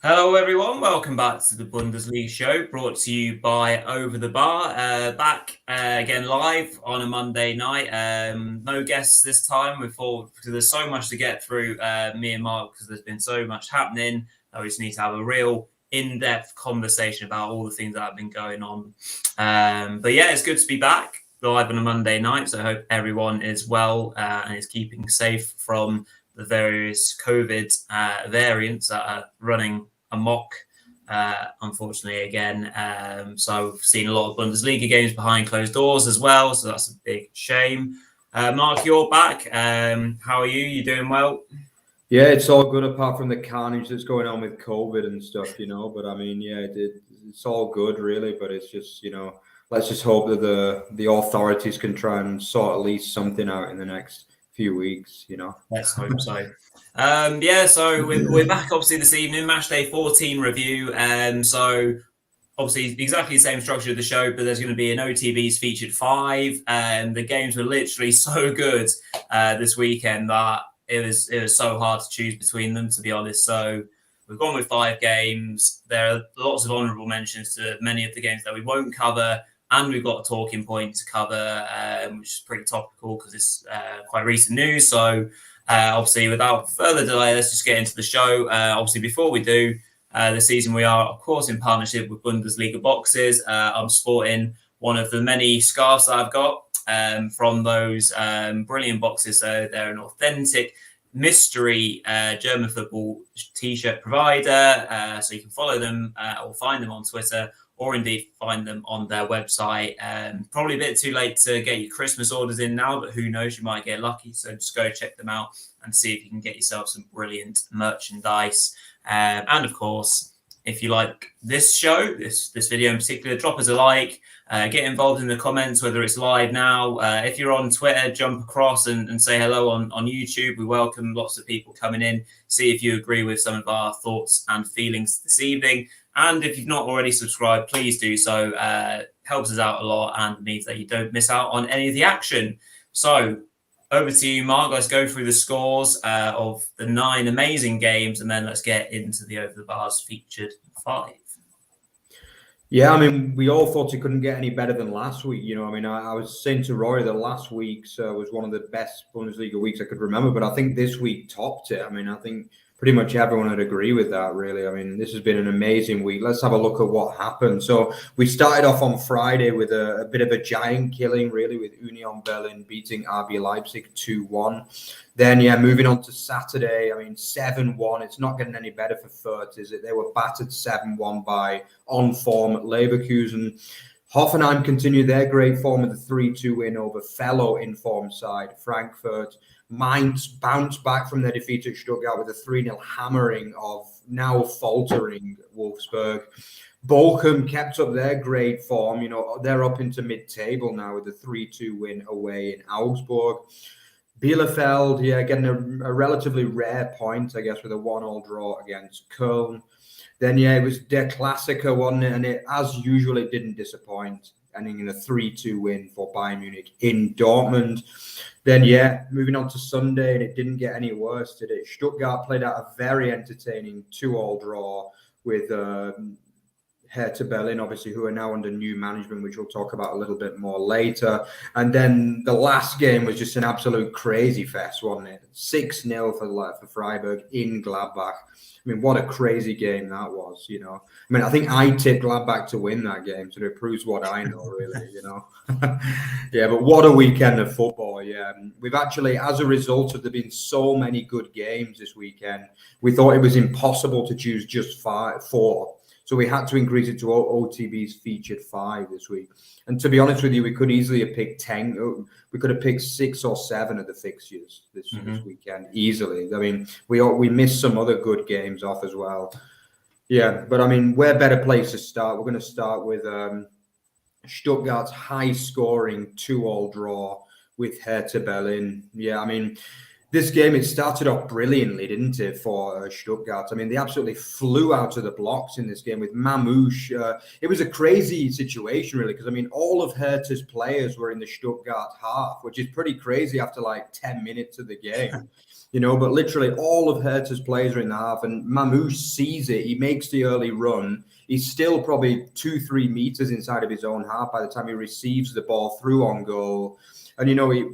Hello, everyone. Welcome back to the Bundesliga Show, brought to you by Over the Bar. Back again live on a Monday night. No guests this time. We thought because there's so much to get through, me and Mark, because there's been so much happening. We just need to have a real in-depth conversation about all the things that have been going on. But yeah, it's good to be back live on a Monday night. So I hope everyone is well and is keeping safe from the various COVID variants that are running amok, unfortunately, again. So we've seen a lot of Bundesliga games behind closed doors as well. So that's a big shame. Mark, you're back. How are you? You doing well? Yeah, it's all good apart from the carnage that's going on with COVID and stuff, But I mean, yeah, it's all good, really. But it's just, let's just hope that the authorities can try and sort at least something out in the next few weeks. Let's hope so. So we're back obviously this evening, Matchday 14 review. So obviously exactly the same structure of the show, but there's going to be an OTB's featured 5. And the games were literally so good this weekend that it was so hard to choose between them, to be honest. So we've gone with 5 games. There are lots of honourable mentions to many of the games that we won't cover. And we've got a talking point to cover, which is pretty topical because it's quite recent news. So obviously, without further delay, let's just get into the show. Obviously, before we do, this season we are, of course, in partnership with Bundesliga Boxes. I'm sporting one of the many scarves that I've got from those brilliant boxes. So they're an authentic mystery German football t-shirt provider. So you can follow them or find them on Twitter, or indeed find them on their website. Probably a bit too late to get your Christmas orders in now, but who knows, you might get lucky. So just go check them out and see if you can get yourself some brilliant merchandise. And of course, if you like this show, this video in particular, drop us a like, get involved in the comments, whether it's live now. If you're on Twitter, jump across and say hello on YouTube. We welcome lots of people coming in, see if you agree with some of our thoughts and feelings this evening. And if you've not already subscribed, please do so. Helps us out a lot and means that you don't miss out on any of the action. So over to you, Mark. Let's go through the scores of the 9 amazing games, and then let's get into the Over the Bars featured 5. Yeah, I mean, we all thought it couldn't get any better than last week. I was saying to Rory that last week's was one of the best Bundesliga weeks I could remember, but I think this week topped it. I mean, I think pretty much everyone would agree with that, really. I mean, this has been an amazing week. Let's have a look at what happened. So we started off on Friday with a bit of a giant killing, really, with Union Berlin beating RB Leipzig 2-1. Then, moving on to Saturday, I mean, 7-1. It's not getting any better for Fürth, is it? They were battered 7-1 by on-form Leverkusen. Hoffenheim continued their great form with a 3-2 win over fellow informed side Frankfurt. Mainz bounced back from their defeat at Stuttgart with a 3-0 hammering of now faltering Wolfsburg. Bochum kept up their great form. They're up into mid-table now with a 3-2 win away in Augsburg. Bielefeld, getting a relatively rare point, I guess, with a 1-1 draw against Köln. Then, it was Der Klassiker, wasn't it? And it, as usual, it didn't disappoint, ending in a 3-2 win for Bayern Munich in Dortmund. Then, moving on to Sunday, and it didn't get any worse, did it? Stuttgart played out a very entertaining 2-2 draw with Hertha Berlin, obviously, who are now under new management, which we'll talk about a little bit more later. And then the last game was just an absolute crazy fest, wasn't it? 6-0 for Freiburg in Gladbach. I mean, what a crazy game that was, I mean, I think I tipped Gladbach to win that game, so it proves what I know, really, but what a weekend of football, We've actually, as a result of there being so many good games this weekend, we thought it was impossible to choose just 4. So we had to increase it to OTB's featured 5 this week. And to be honest with you, we could easily have picked 10. We could have picked 6 or 7 of the fixtures this weekend easily. I mean, we missed some other good games off as well. Yeah, but I mean, where better place to start? We're going to start with Stuttgart's high-scoring 2-2 draw with Hertha Berlin. Yeah, I mean, this game, it started off brilliantly, didn't it, for Stuttgart? I mean, they absolutely flew out of the blocks in this game with Mamouche. It was a crazy situation, really, because, I mean, all of Hertha's players were in the Stuttgart half, which is pretty crazy after, 10 minutes of the game. But literally all of Hertha's players are in the half, and Mamouche sees it. He makes the early run. He's still probably 2-3 meters inside of his own half by the time he receives the ball through on goal. And,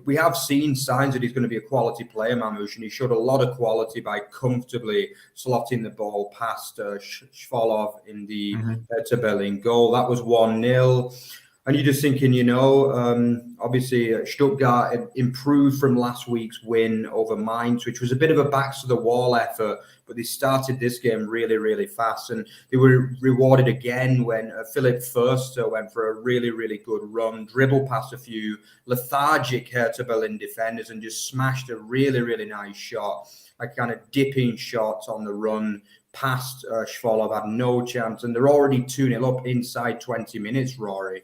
we have seen signs that he's going to be a quality player, Mamouche, and he showed a lot of quality by comfortably slotting the ball past Schwolow in the Hertha Berlin goal. That was 1-0. And you're just thinking, obviously Stuttgart improved from last week's win over Mainz, which was a bit of a backs-to-the-wall effort, but they started this game really, really fast. And they were rewarded again when Philipp Förster went for a really, really good run, dribbled past a few lethargic Hertha Berlin defenders and just smashed a really, really nice shot, a kind of dipping shot on the run past Schwolow, had no chance. And they're already 2-0 up inside 20 minutes, Rory.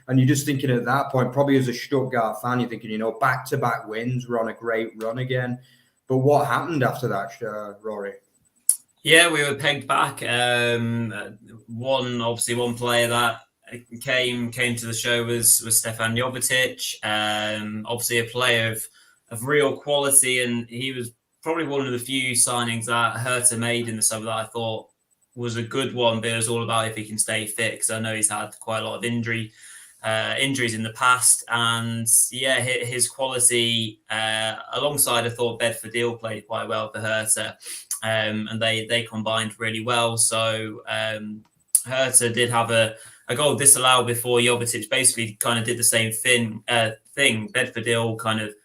And you're just thinking at that point, probably as a Stuttgart fan, you're thinking, back-to-back wins, we're on a great run again. But what happened after that, Rory? Yeah, we were pegged back. One player that came to the show was Stefan Jovetic. Obviously a player of real quality, and he was probably one of the few signings that Hertha made in the summer that I thought was a good one, but it was all about if he can stay fit, because I know he's had quite a lot of injuries in the past. And yeah, his quality, alongside, I thought Bedford played quite well for Hertha, and they combined really well. So Hertha did have a goal disallowed before Jovetic basically kind of did the same thing. Bedford kind of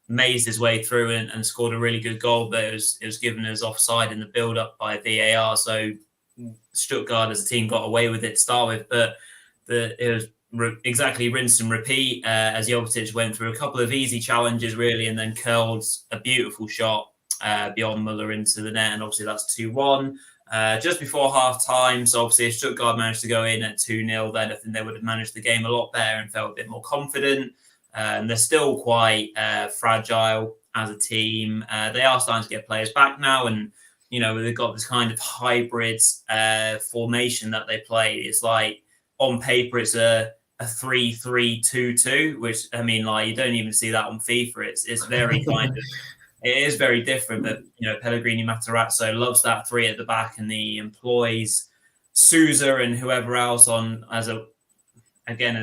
mazed his way through and scored a really good goal, but it was given as offside in the build-up by VAR. So Stuttgart as a team got away with it to start with, but it was exactly rinse and repeat as Jovetic went through a couple of easy challenges, really, and then curled a beautiful shot beyond Muller into the net, and obviously that's 2-1. Just before half-time, so obviously if Stuttgart managed to go in at 2-0, then I think they would have managed the game a lot better and felt a bit more confident. They're still quite fragile as a team. They are starting to get players back now, and they've got this kind of hybrid formation that they play. It's like on paper it's a 3-3-2-2, which you don't even see that on FIFA. It's very kind of it is very different. But Pellegrini Matarazzo loves that three at the back, and he employs Sousa and whoever else on as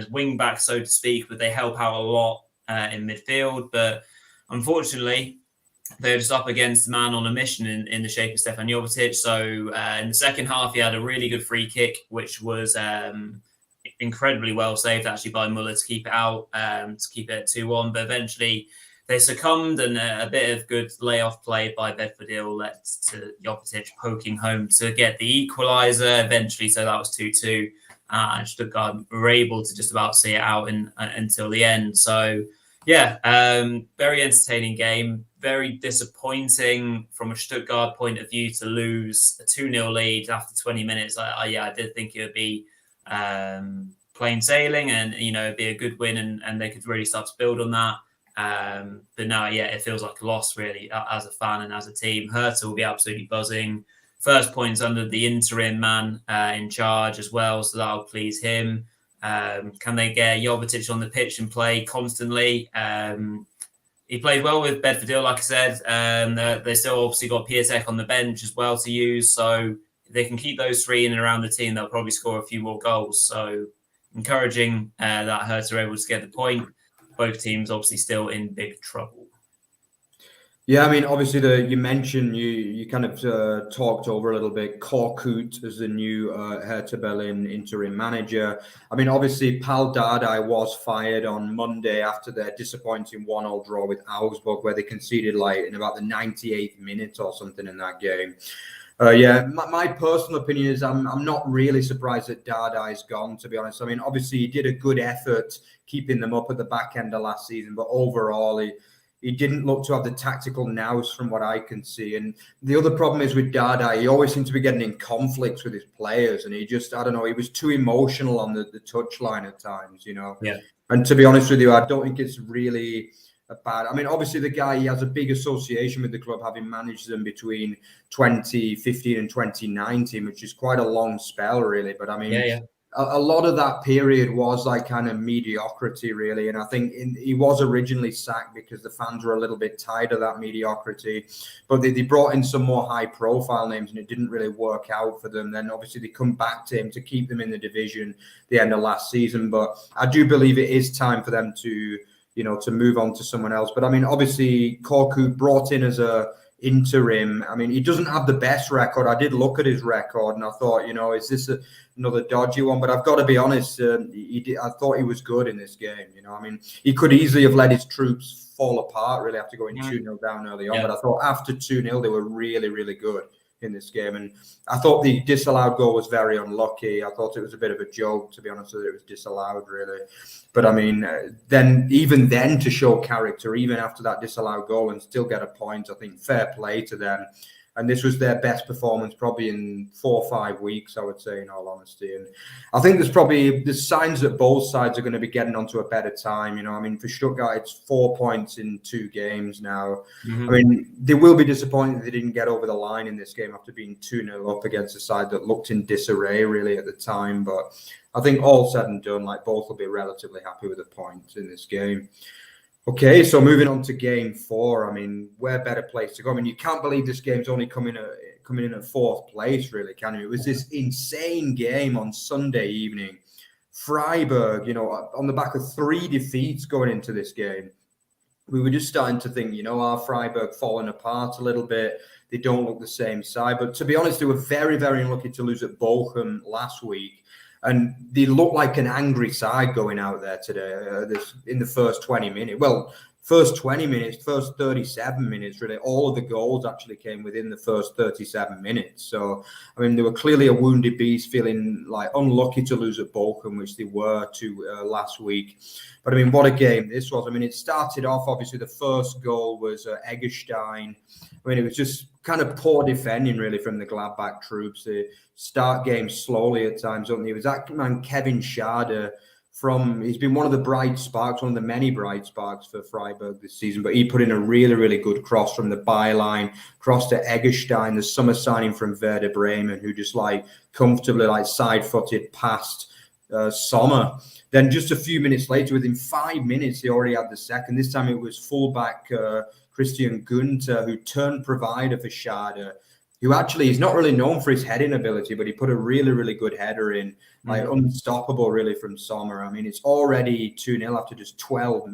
wing back, so to speak, but they help out a lot in midfield. But unfortunately, they're just up against a man on a mission in the shape of Stefan Jovetic. So in the second half, he had a really good free kick, which was incredibly well saved actually by Muller to keep it out, to keep it at 2-1. But eventually they succumbed, and a bit of good layoff play by Bedford led to Jovetic poking home to get the equaliser eventually. So that was 2-2. And Stuttgart were able to just about see it out until the end. So, yeah, very entertaining game. Very disappointing from a Stuttgart point of view to lose a 2-0 lead after 20 minutes. I did think it would be plain sailing, and it'd be a good win, and they could really start to build on that. But now, it feels like a loss really as a fan and as a team. Hertha will be absolutely buzzing. First points under the interim man in charge as well, so that'll please him. Can they get Jovetic on the pitch and play constantly? He played well with Bedford, like I said. They still obviously got Piatek on the bench as well to use, so if they can keep those three in and around the team, they'll probably score a few more goals. So encouraging that Hertha are able to get the point. Both teams obviously still in big trouble. Yeah, obviously you mentioned, you kind of talked over a little bit Korkut as the new Hertha Berlin interim manager. Obviously Pal Dardai was fired on Monday after their disappointing 1-1 draw with Augsburg, where they conceded in about the 98th minute or something in that game. My personal opinion is I'm not really surprised that Dardai's gone, to be honest. Obviously he did a good effort keeping them up at the back end of last season, but overall he didn't look to have the tactical nous from what I can see. And the other problem is with Dardai, he always seemed to be getting in conflicts with his players, and he just, I don't know, he was too emotional on the touchline at times, Yeah. And to be honest with you, I don't think it's really bad. Obviously the guy, he has a big association with the club, having managed them between 2015 and 2019, which is quite a long spell, really. But a lot of that period was like kind of mediocrity, really. And I think he was originally sacked because the fans were a little bit tired of that mediocrity. But they brought in some more high-profile names, and it didn't really work out for them. Then obviously they come back to him to keep them in the division the end of last season. But I do believe it is time for them to, to move on to someone else. But I mean, obviously Korkut brought in as a interim. I mean, he doesn't have the best record. I did look at his record and I thought, is this another dodgy one? But I've got to be honest, I thought he was good in this game. I mean, he could easily have let his troops fall apart really after going 2-0 down early on. But I thought after 2-0, they were really, really good in this game. And I thought the disallowed goal was very unlucky. I thought it was a bit of a joke, to be honest, that it was disallowed, really. But I mean, then to show character, even after that disallowed goal and still get a point, I think fair play to them. And this was their best performance probably in 4 or 5 weeks, I would say, in all honesty. And I think there's signs that both sides are going to be getting onto a better time. I mean, for Stuttgart, it's 4 points in 2 games now. Mm-hmm. I mean, they will be disappointed they didn't get over the line in this game after being 2-0 up against a side that looked in disarray really at the time. But I think all said and done, both will be relatively happy with the points in this game. Okay, so moving on to game 4. I mean, where better place to go? I mean, you can't believe this game's only coming in at 4th place, really, can you? It was this insane game on Sunday evening. Freiburg, on the back of 3 defeats going into this game, we were just starting to think, are Freiburg falling apart a little bit? They don't look the same side. But to be honest, they were very, very unlucky to lose at Bochum last week. And they look like an angry side going out there today in the first 20 minutes. Well, first 20 minutes, first 37 minutes, really. All of the goals actually came within the first 37 minutes. So, I mean, they were clearly a wounded beast, feeling unlucky to lose at Bochum, which they were last week. But, I mean, what a game this was. I mean, it started off, obviously, the first goal was Eggestein. I mean, it was just kind of poor defending, really, from the Gladbach troops. They start games slowly at times, don't they? It was that man, Kevin Schade, he's been one of the bright sparks, one of the many bright sparks for Freiburg this season, but he put in a really, really good cross from the byline, cross to Eggestein, the summer signing from Werder Bremen, who just comfortably side-footed past Sommer. Then just a few minutes later, within 5 minutes, he already had the second. This time it was fullback Christian Günther, who turned provider for Schade, who actually is not really known for his heading ability, but he put a really, really good header in, unstoppable really from Sommer. I mean, it's already 2-0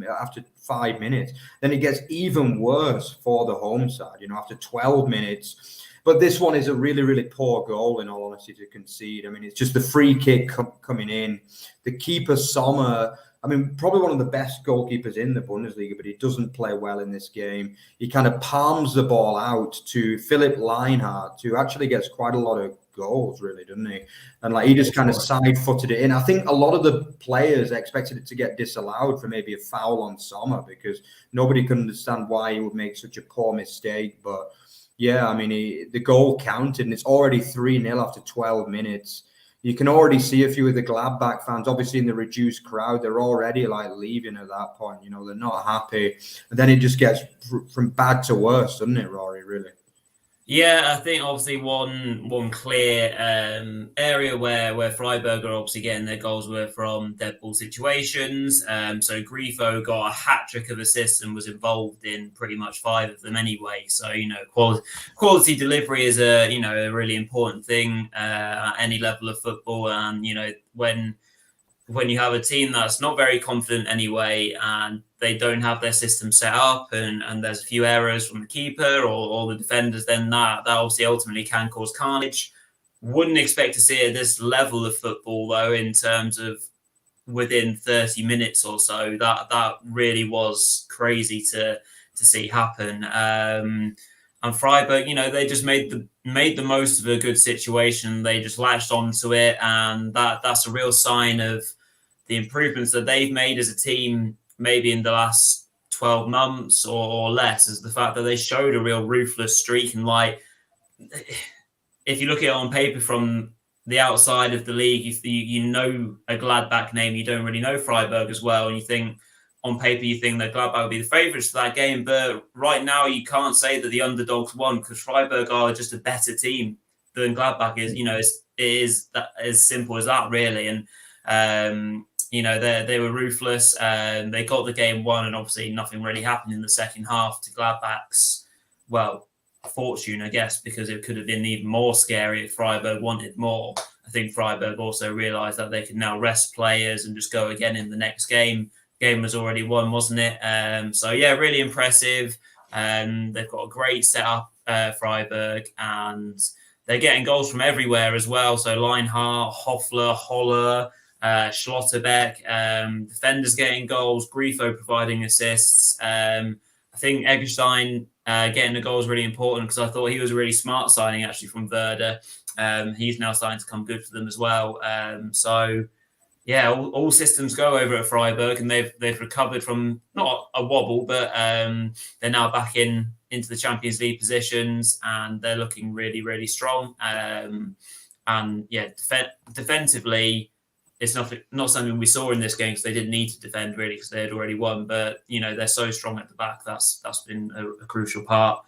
after 5 minutes. Then it gets even worse for the home side, after 12 minutes. But this one is a really, really poor goal, in all honesty, to concede. I mean, it's just the free kick coming in. The keeper, Sommer, I mean, probably one of the best goalkeepers in the Bundesliga, but he doesn't play well in this game. He kind of palms the ball out to Philipp Lienhardt, who actually gets quite a lot of goals, really, doesn't he? And he just kind of side-footed it in. I think a lot of the players expected it to get disallowed for maybe a foul on Sommer, because nobody could understand why he would make such a poor mistake. But yeah, I mean, the goal counted, and it's already 3-0 after 12 minutes. You can already see a few of the Gladbach fans, obviously in the reduced crowd, they're already leaving at that point. They're not happy. And then it just gets from bad to worse, doesn't it, Rory, really? Yeah, I think obviously one clear area where Freiburg are obviously getting their goals were from dead ball situations. So Grifo got a hat-trick of assists and was involved in pretty much 5 of them anyway. So, quality delivery is a really important thing at any level of football. And, when you have a team that's not very confident anyway, and they don't have their system set up, and there's a few errors from the keeper or the defenders, then that obviously ultimately can cause carnage. Wouldn't expect to see it at this level of football, though, in terms of within 30 minutes or so. That really was crazy to see happen. And Freiburg, they just made the most of a good situation. They just latched onto it, and that's a real sign of the improvements that they've made as a team, maybe in the last 12 months or less, is the fact that they showed a real ruthless streak. And if you look at it on paper from the outside of the league, you know a Gladbach name, you don't really know Freiburg as well, and you think on paper you think that Gladbach would be the favourites for that game, but right now you can't say that the underdogs won, because Freiburg are just a better team than Gladbach is. it is that as simple as that, really. And they were ruthless. They got the game won, and obviously nothing really happened in the second half to Gladbach's, well, fortune, I guess, because it could have been even more scary if Freiburg wanted more. I think Freiburg also realised that they could now rest players and just go again in the next game. Game was already won, wasn't it? So yeah, really impressive. They've got a great setup, Freiburg, and they're getting goals from everywhere as well. So Lienhardt, Hoffler, Holler, Schlotterbeck, defenders getting goals, Grifo providing assists. I think Eggestein getting the goal is really important because I thought he was a really smart signing actually from Werder. He's now starting to come good for them as well. So yeah, all systems go over at Freiburg, and they've recovered from not a wobble, but they're now back into the Champions League positions, and they're looking really, really strong. And yeah, defensively, it's not something we saw in this game because they didn't need to defend really because they had already won. But they're so strong at the back. That's been a crucial part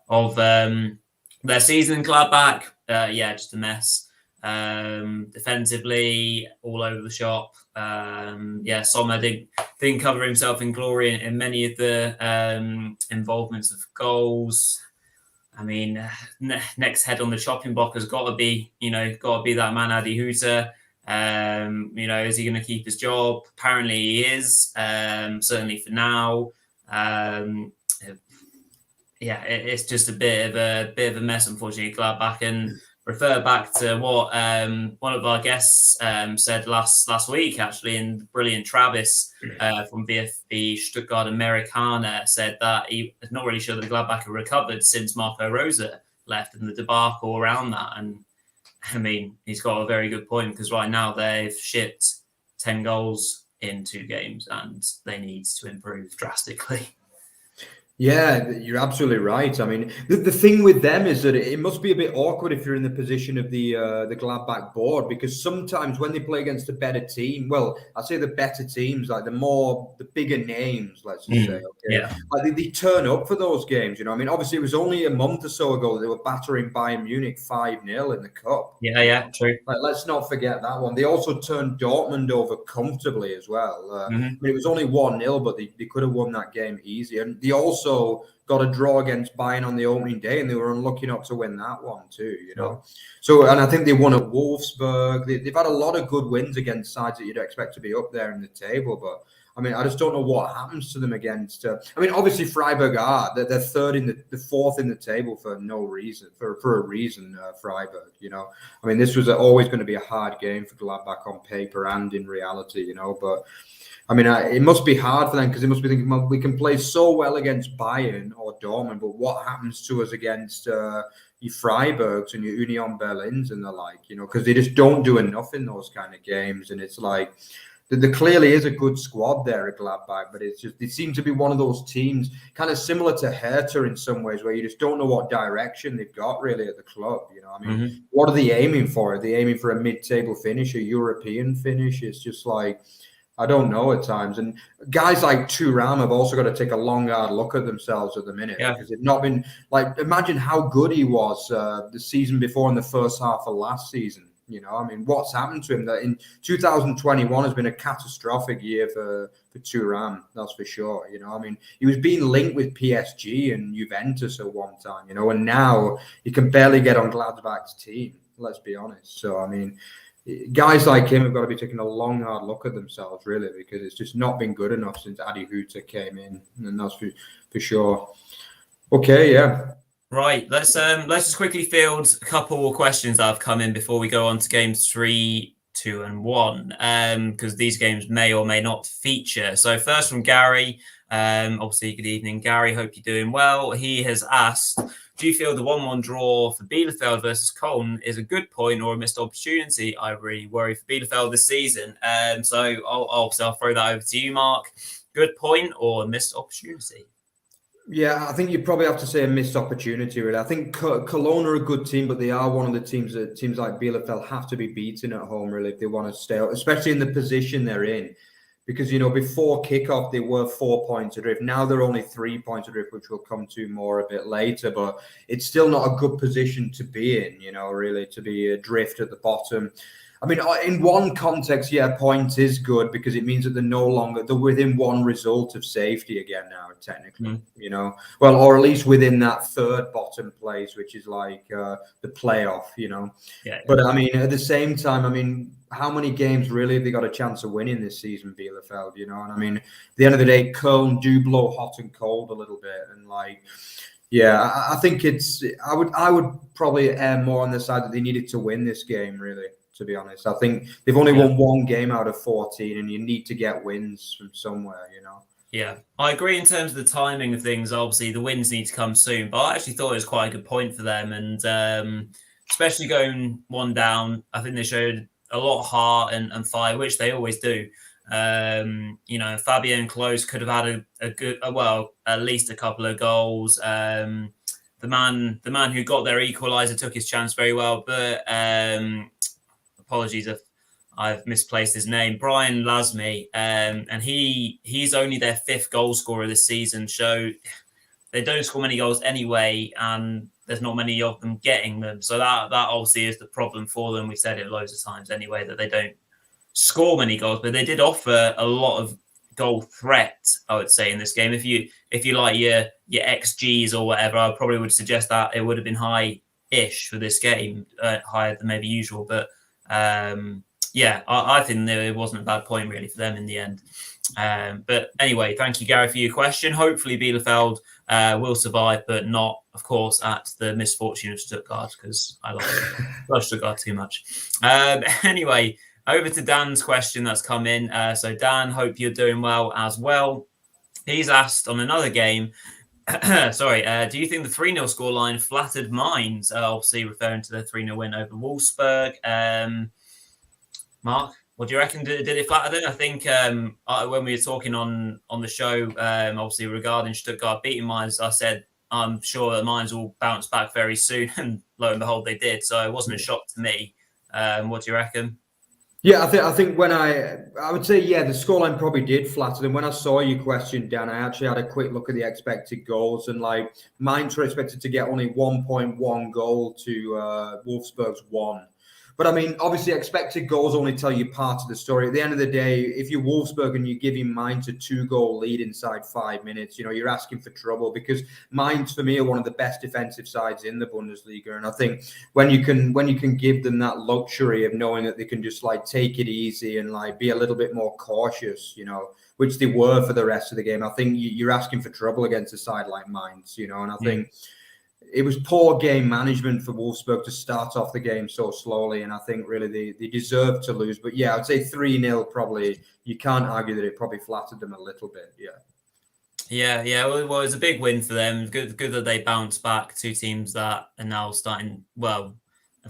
of their season. Gladbach, just a mess. Defensively, all over the shop. Sommer didn't cover himself in glory in many of the involvements of goals. I mean, next head on the chopping block has got to be that man Adi Hutter. Is he going to keep his job? Apparently he is. Certainly for now. It's just a bit of a mess, unfortunately, Gladbach. And refer back to what one of our guests said last week, actually, and brilliant Travis from VfB Stuttgart Americana said that he is not really sure that Gladbach have recovered since Marco Rosa left and the debacle around that. And I mean, he's got a very good point because right now they've shipped 10 goals in 2 games and they need to improve drastically. Yeah, you're absolutely right. I mean, the thing with them is that it must be a bit awkward if you're in the position of the Gladbach board, because sometimes when they play against a better team, well, I'd say the better teams, like the bigger names, let's just say, okay, yeah, like they turn up for those games. I mean, obviously it was only a month or so ago that they were battering Bayern Munich 5-0 in the cup. Yeah, true. Like, let's not forget that one. They also turned Dortmund over comfortably as well. I mean, it was only 1-0, but they could have won that game easy. And they also got a draw against Bayern on the opening day, and they were unlucky not to win that one too. So, and I think they won at Wolfsburg. They've had a lot of good wins against sides that you'd expect to be up there in the table, but I mean, I just don't know what happens to them against. I mean, obviously Freiburg they're third in the fourth in the table for no reason, for a reason. Freiburg, I mean, this was always going to be a hard game for Gladbach on paper and in reality, but. I mean, it must be hard for them because they must be thinking, well, we can play so well against Bayern or Dortmund, but what happens to us against your Freiburgs and your Union Berlins and the like, because they just don't do enough in those kind of games. And it's like, there clearly is a good squad there at Gladbach, but it's just, they seem to be one of those teams kind of similar to Hertha in some ways, where you just don't know what direction they've got really at the club. I mean, what are they aiming for? Are they aiming for a mid-table finish, a European finish? It's just like, I don't know at times. And guys like Thuram have also got to take a long, hard look at themselves at the minute because they've not been like, imagine how good he was the season before in the first half of last season. I mean, what's happened to him? That in 2021 has been a catastrophic year for Thuram, that's for sure. I mean, he was being linked with PSG and Juventus at one time, and now he can barely get on Gladbach's team, let's be honest. So, I mean, guys like him have got to be taking a long, hard look at themselves, really, because it's just not been good enough since Adi Hutter came in, and that's for sure. Okay, yeah. Right, let's just quickly field a couple of questions that have come in before we go on to games 3, 2, and 1, because these games may or may not feature. So first from Gary, obviously, good evening, Gary. Hope you're doing well. He has asked, do you feel the 1-1 draw for Bielefeld versus Köln is a good point or a missed opportunity? I really worry for Bielefeld this season. So I'll throw that over to you, Mark. Good point or a missed opportunity? Yeah, I think you probably have to say a missed opportunity, really. I think Cologne are a good team, but they are one of the teams that teams like Bielefeld have to be beaten at home, really, if they want to stay up, especially in the position they're in. because, before kickoff, they were 4 points adrift. Now they're only 3 points adrift, which we'll come to more a bit later. But it's still not a good position to be in, really, to be adrift at the bottom. I mean, in one context, yeah, point is good because it means that they're within one result of safety again now, technically, well, or at least within that third bottom place, which is like the playoff, Yeah. But I mean, at the same time, I mean, how many games really have they got a chance of winning this season, Bielefeld, And I mean, at the end of the day, Köln do blow hot and cold a little bit. And yeah, I think I would probably err more on the side that they needed to win this game, really. To be honest, I think they've only won one game out of 14, and you need to get wins from somewhere, Yeah, I agree in terms of the timing of things. Obviously, the wins need to come soon, but I actually thought it was quite a good point for them, and especially going one down, I think they showed a lot of heart and fire, which they always do. Fabian Klos could have had a good, at least a couple of goals. The man who got their equaliser took his chance very well, but apologies if I've misplaced his name, Brian Lasme, and he's only their 5th goal scorer this season. So they don't score many goals anyway, and there's not many of them getting them. So that obviously is the problem for them. We've said it loads of times anyway, that they don't score many goals, but they did offer a lot of goal threat, I would say, in this game. If you like your XGs or whatever, I probably would suggest that it would have been high-ish for this game, higher than maybe usual, but I think it wasn't a bad point really for them in the end. But anyway, thank you, Gary, for your question. Hopefully Bielefeld will survive, but not, of course, at the misfortune of Stuttgart, because I love Stuttgart too much. Anyway, over to Dan's question that's come in. So Dan, hope you're doing well as well. He's asked on another game, sorry, do you think the 3-0 scoreline flattered Mainz? Obviously referring to the 3-0 win over Wolfsburg. Mark, what do you reckon? Did it flatter them? I think when we were talking on the show, obviously regarding Stuttgart beating Mainz, I said I'm sure that Mainz will bounce back very soon, and lo and behold, they did. So it wasn't a shock to me. What do you reckon? Yeah, I think when I would say, yeah, the scoreline probably did flatter them. When I saw your question, Dan, I actually had a quick look at the expected goals, and Mainz were expected to get only 1.1 goal to Wolfsburg's 1. But I mean, obviously, expected goals only tell you part of the story. At the end of the day, if you're Wolfsburg and you're giving Mainz a 2-goal lead inside 5 minutes, you're asking for trouble, because Mainz, for me, are one of the best defensive sides in the Bundesliga. And I think when you can give them that luxury of knowing that they can just take it easy and be a little bit more cautious, which they were for the rest of the game, I think you're asking for trouble against a side like Mainz, and I think it was poor game management for Wolfsburg to start off the game so slowly, and I think really they deserved to lose. But yeah, I'd say 3-0 probably, you can't argue that it probably flattered them a little bit, Yeah. Well, it was a big win for them. Good that they bounced back. Two teams that are now starting, have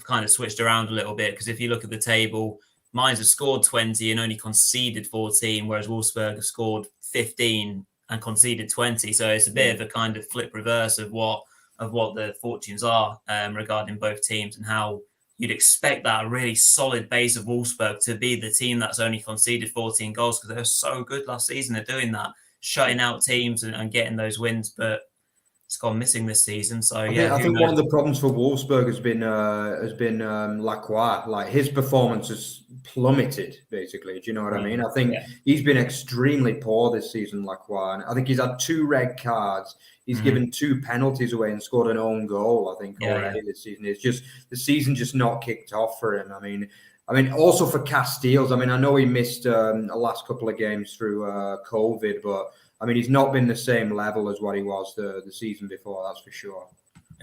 kind of switched around a little bit, because if you look at the table, Mainz have scored 20 and only conceded 14, whereas Wolfsburg have scored 15 and conceded 20. So it's a bit of a kind of flip reverse of what the fortunes are regarding both teams, and how you'd expect that really solid base of Wolfsburg to be the team that's only conceded 14 goals, because they were so good last season at doing that, shutting out teams and getting those wins, but it's gone missing this season. So I think one of the problems for Wolfsburg has been Lacroix. His performance has plummeted, basically. Do you know what I mean? I think he's been extremely poor this season, Lacroix. And I think he's had 2 red cards. He's given 2 penalties away and scored an own goal, I think, already this season. It's just the season just not kicked off for him. I mean, also for Casteels. I mean, I know he missed the last couple of games through COVID, but I mean, he's not been the same level as what he was the season before, that's for sure.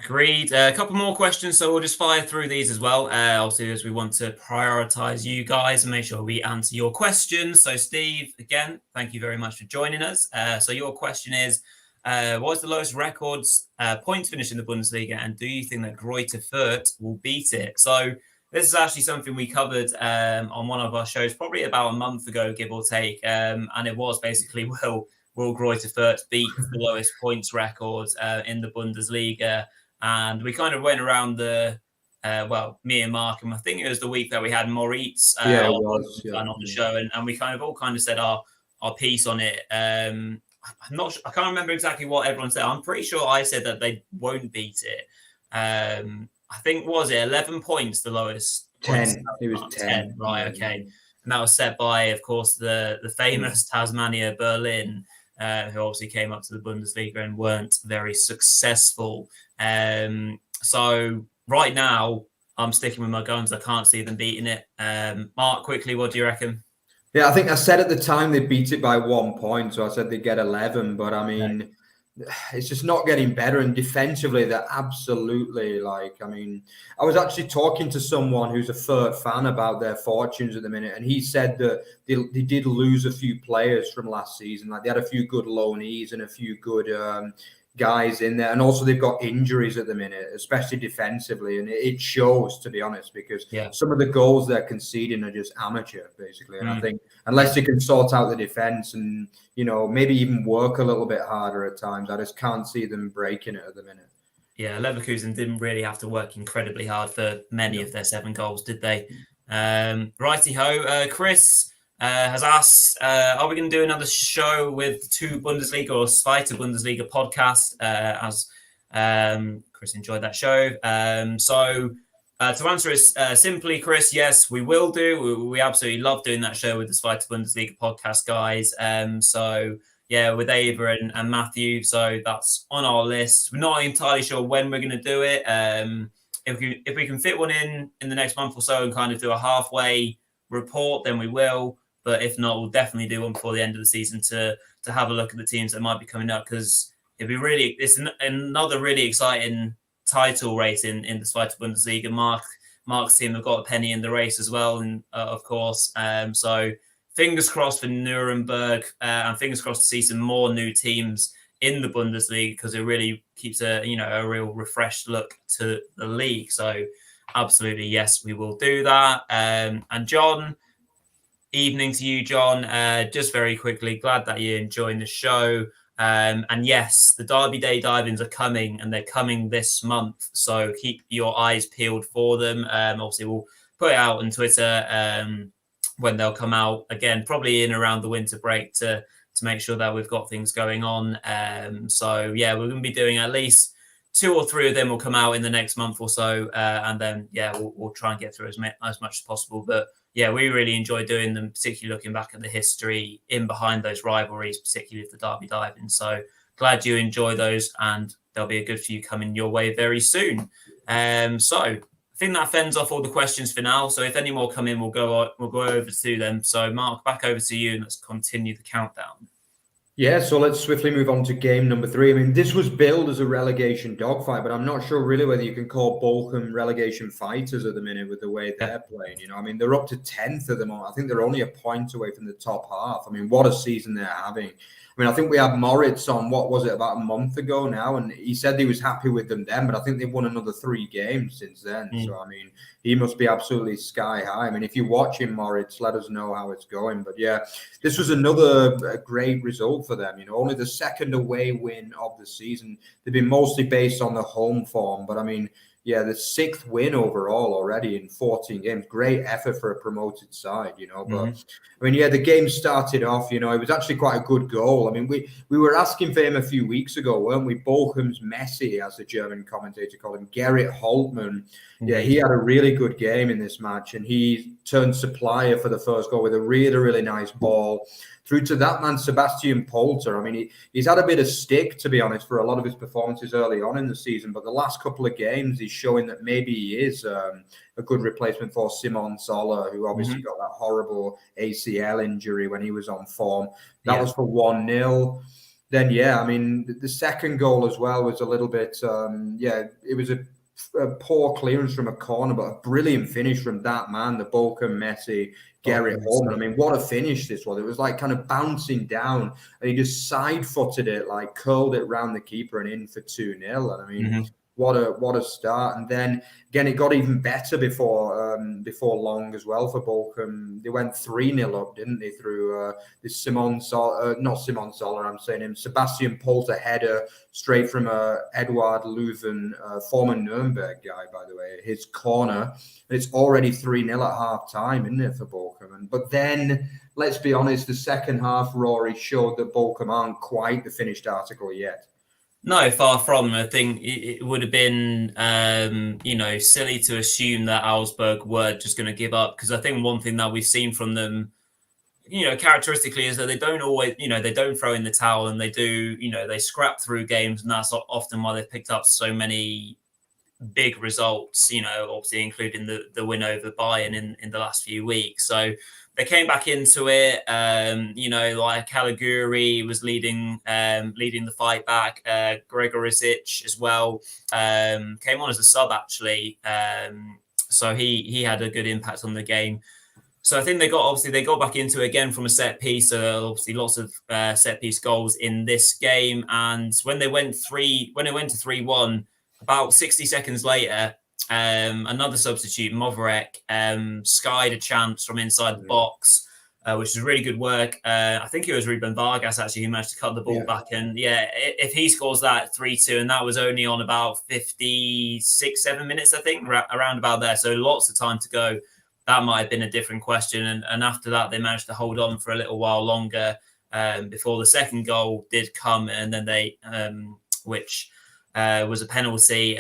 Agreed. A couple more questions, so we'll just fire through these as well. Obviously, as we want to prioritize you guys and make sure we answer your questions. So, Steve, again, thank you very much for joining us. So your question is, what is the lowest records points finish in the Bundesliga, and do you think that Greuther Fürth will beat it? So this is actually something we covered on one of our shows probably about a month ago, give or take, and it was basically, will Greuther Fürth beat the lowest points record in the Bundesliga? And we kind of went around me and Mark, and I think it was the week that we had Moritz on the show, and we kind of all said our our piece on it. I can't remember exactly what everyone said. I'm pretty sure I said that they won't beat it. I think, was it 11 points, the lowest? 10. It was 10. Right, okay. And that was set by, of course, the famous Tasmania Berlin, who obviously came up to the Bundesliga and weren't very successful. So right now, I'm sticking with my guns. I can't see them beating it. Mark, quickly, what do you reckon? Yeah, I think I said at the time they beat it by 1 point, so I said they'd get 11. But I mean, it's just not getting better. And defensively, they're absolutely I was actually talking to someone who's a Fürth fan about their fortunes at the minute, and he said that they did lose a few players from last season. Like, they had a few good loanees and a few good guys in there, and also they've got injuries at the minute, especially defensively, and it shows, to be honest, because some of the goals they're conceding are just amateur, basically. And I think unless they can sort out the defense and maybe even work a little bit harder at times, I just can't see them breaking it at the minute. Yeah, Leverkusen didn't really have to work incredibly hard for many of their 7 goals, did they? Righty-ho. Chris has asked, are we going to do another show with 2 Bundesliga or Zweite Bundesliga podcast, as Chris enjoyed that show. So to answer it simply, Chris, yes, we will do. We absolutely love doing that show with the Zweite Bundesliga podcast guys. So yeah, with Ava and Matthew. So that's on our list. We're not entirely sure when we're going to do it. If we can fit one in the next month or so and kind of do a halfway report, then we will. But if not, we'll definitely do one before the end of the season to have a look at the teams that might be coming up, because it's another really exciting title race in the Zweite Bundesliga. Mark's team have got a penny in the race as well, and of course. So fingers crossed for Nuremberg, and fingers crossed to see some more new teams in the Bundesliga, because it really keeps a real refreshed look to the league. So absolutely, yes, we will do that. And John, evening to you, John. Just very quickly, glad that you're enjoying the show. And yes, the Derby Day dive-ins are coming, and they're coming this month. So keep your eyes peeled for them. Obviously, we'll put it out on Twitter when they'll come out. Again, probably in around the winter break to make sure that we've got things going on. So yeah, we're going to be doing at least 2 or 3 of them will come out in the next month or so. And then, we'll try and get through as much as possible. But yeah, we really enjoy doing them, particularly looking back at the history in behind those rivalries, particularly the Derby diving. So glad you enjoy those, and there'll be a good few coming your way very soon. So I think that fends off all the questions for now. So if any more come in, we'll go over to them. So Mark, back over to you, and let's continue the countdown. Yeah, so let's swiftly move on to game number 3. I mean, this was billed as a relegation dogfight, but I'm not sure really whether you can call Bochum relegation fighters at the minute with the way they're playing. I mean, they're up to 10th at the moment. I think they're only a point away from the top half. I mean, what a season they're having. I mean, I think we had Moritz on, what was it, about a month ago now, and he said he was happy with them then, but I think they've won another 3 games since then. So, I mean, he must be absolutely sky high. I mean, if you're watching Moritz, let us know how it's going. But yeah, this was another great result for them. Only the 2nd away win of the season. They've been mostly based on the home form, but I mean, yeah, the 6th win overall already in 14 games. Great effort for a promoted side, But I mean, yeah, the game started off, it was actually quite a good goal. I mean, we were asking for him a few weeks ago, weren't we? Bochum's Messi, as the German commentator called him, Gerrit Holtmann. Yeah, he had a really good game in this match, and he turned supplier for the first goal with a really, really nice ball through to that man, Sebastian Polter. I mean, he's had a bit of stick, to be honest, for a lot of his performances early on in the season. But the last couple of games, he's showing that maybe he is a good replacement for Simon Zoller, who obviously got that horrible ACL injury when he was on form. That was for 1-0. Then, yeah, I mean, the second goal as well was a little bit, it was a poor clearance from a corner, but a brilliant finish from that man, the Bochum Messi, Gerrit Holtmann. I mean, what a finish this was. It was like kind of bouncing down, and he just side-footed it, like curled it round the keeper and in for 2-0. And I mean, what a start. And then, again, it got even better before before long as well for Bochum. They went 3-0 up, didn't they, through this Sebastian Polter header straight from Eduard Leuven, former Nuremberg guy, by the way, his corner. And it's already 3-0 at half time, isn't it, for Bochum? But then, let's be honest, the second half, Rory, showed that Bochum aren't quite the finished article yet. No, far from. I think it would have been, silly to assume that Augsburg were just going to give up, because I think one thing that we've seen from them, characteristically, is that they don't always, they don't throw in the towel, and they do, they scrap through games, and that's often why they've picked up so many big results, obviously including the win over Bayern in the last few weeks. So they came back into it, like Caliguri was leading the fight back. Gregorisic as well came on as a sub, actually. So he had a good impact on the game. So I think they got back into it again from a set piece. Obviously lots of set piece goals in this game. And when it went to 3-1, about 60 seconds later, another substitute, Movorek, skied a chance from inside the box, which was really good work. I think it was Ruben Vargas, actually, who managed to cut the ball back. And if he scores that 3-2, and that was only on about 56-7 minutes, I think, around about there. So lots of time to go. That might have been a different question. And after that, they managed to hold on for a little while longer before the second goal did come. And then they, was a penalty,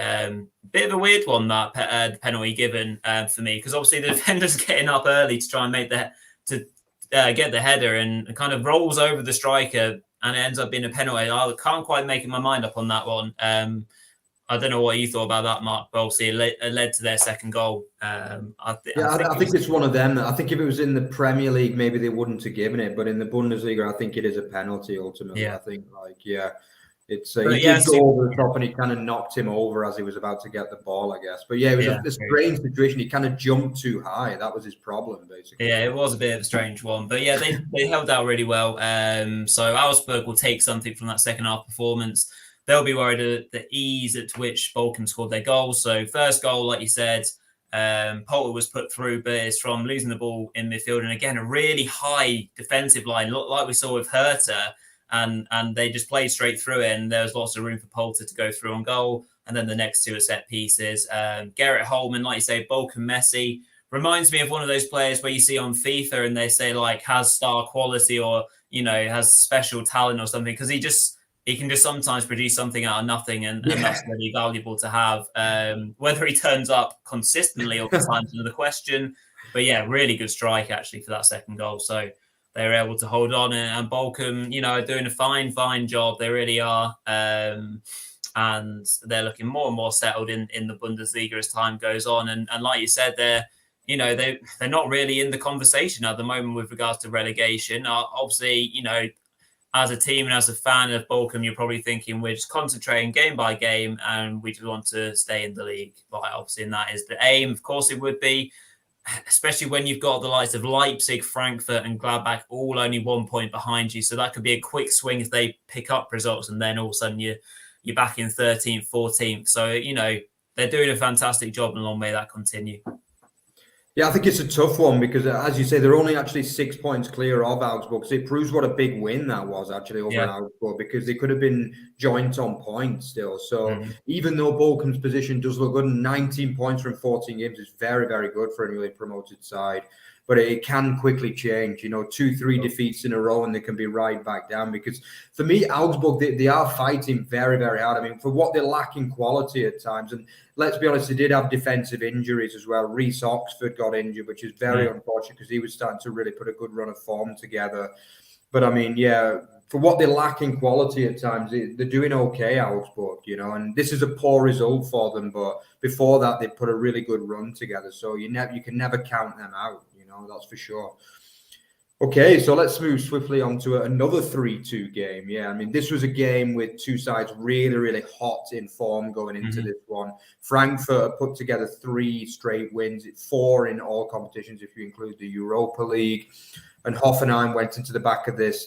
bit of a weird one, that the penalty given for me, because obviously the defender's getting up early to try and get the header, and kind of rolls over the striker, and it ends up being a penalty. I can't quite make my mind up on that one. I don't know what you thought about that, Mark, but obviously it led to their second goal. I think it's one of them. I think if it was in the Premier League, maybe they wouldn't have given it, but in the Bundesliga, I think it is a penalty ultimately. Yeah. I think, it's he did go over the top, and he kind of knocked him over as he was about to get the ball, I guess. But it was a strange situation. He kind of jumped too high. That was his problem, basically. Yeah, it was a bit of a strange one. But they held out really well. So Augsburg will take something from that second half performance. They'll be worried at the ease at which Bochum scored their goals. So first goal, like you said, Polter was put through, but it's from losing the ball in midfield. And again, a really high defensive line, like we saw with Hertha. And they just played straight through it, and there was lots of room for Polter to go through on goal. And then the next two are set pieces. Gerrit Holman, like you say, Bochum Messi, reminds me of one of those players where you see on FIFA and they say like has star quality, or has special talent or something, because he can just sometimes produce something out of nothing, and that's really valuable to have. Whether he turns up consistently all the time is another question. But really good strike actually for that second goal. So they were able to hold on, and Bochum, are doing a fine job. They really are. And they're looking more and more settled in the Bundesliga as time goes on. And like you said, they're not really in the conversation at the moment with regards to relegation. Obviously, as a team and as a fan of Bochum, you're probably thinking we're just concentrating game by game and we just want to stay in the league. But obviously, and that is the aim. Of course, it would be, especially when you've got the likes of Leipzig, Frankfurt and Gladbach all only 1 point behind you. So that could be a quick swing if they pick up results, and then all of a sudden you're back in 13th, 14th. So, they're doing a fantastic job, and long may that continue. Yeah, I think it's a tough one because, as you say, they're only actually 6 points clear of Augsburg. So it proves what a big win that was actually over Augsburg, because they could have been joint on points still. So even though Bochum's position does look good, 19 points from 14 games is very, very good for a newly promoted side. But it can quickly change, 2-3 defeats in a row, and they can be right back down. Because for me, Augsburg, they are fighting very, very hard. I mean, for what they lack in quality at times, and let's be honest, they did have defensive injuries as well. Reece Oxford got injured, which is very unfortunate because he was starting to really put a good run of form together. But I mean, for what they lack in quality at times, they're doing okay, Augsburg, and this is a poor result for them. But before that, they put a really good run together. So you can never count them out. That's for sure. Okay, so let's move swiftly on to another 3-2 game. Yeah, I mean, this was a game with two sides really, really hot in form going into this one. Frankfurt put together 3 straight wins, 4 in all competitions if you include the Europa League. And Hoffenheim went into the back of this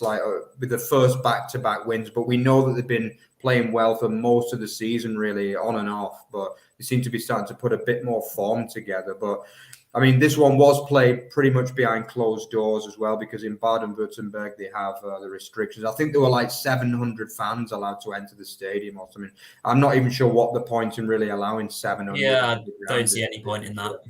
with the first back-to-back wins. But we know that they've been playing well for most of the season, really, on and off. But they seem to be starting to put a bit more form together. But I mean, this one was played pretty much behind closed doors as well, because in Baden-Württemberg they have the restrictions. I think there were like 700 fans allowed to enter the stadium or something. I'm not even sure what the point in really allowing 700. Yeah, I don't see any point in that.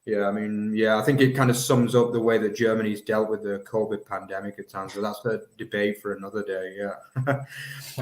Yeah, I mean, yeah, I think it kind of sums up the way that Germany's dealt with the COVID pandemic at times. So that's a debate for another day, yeah.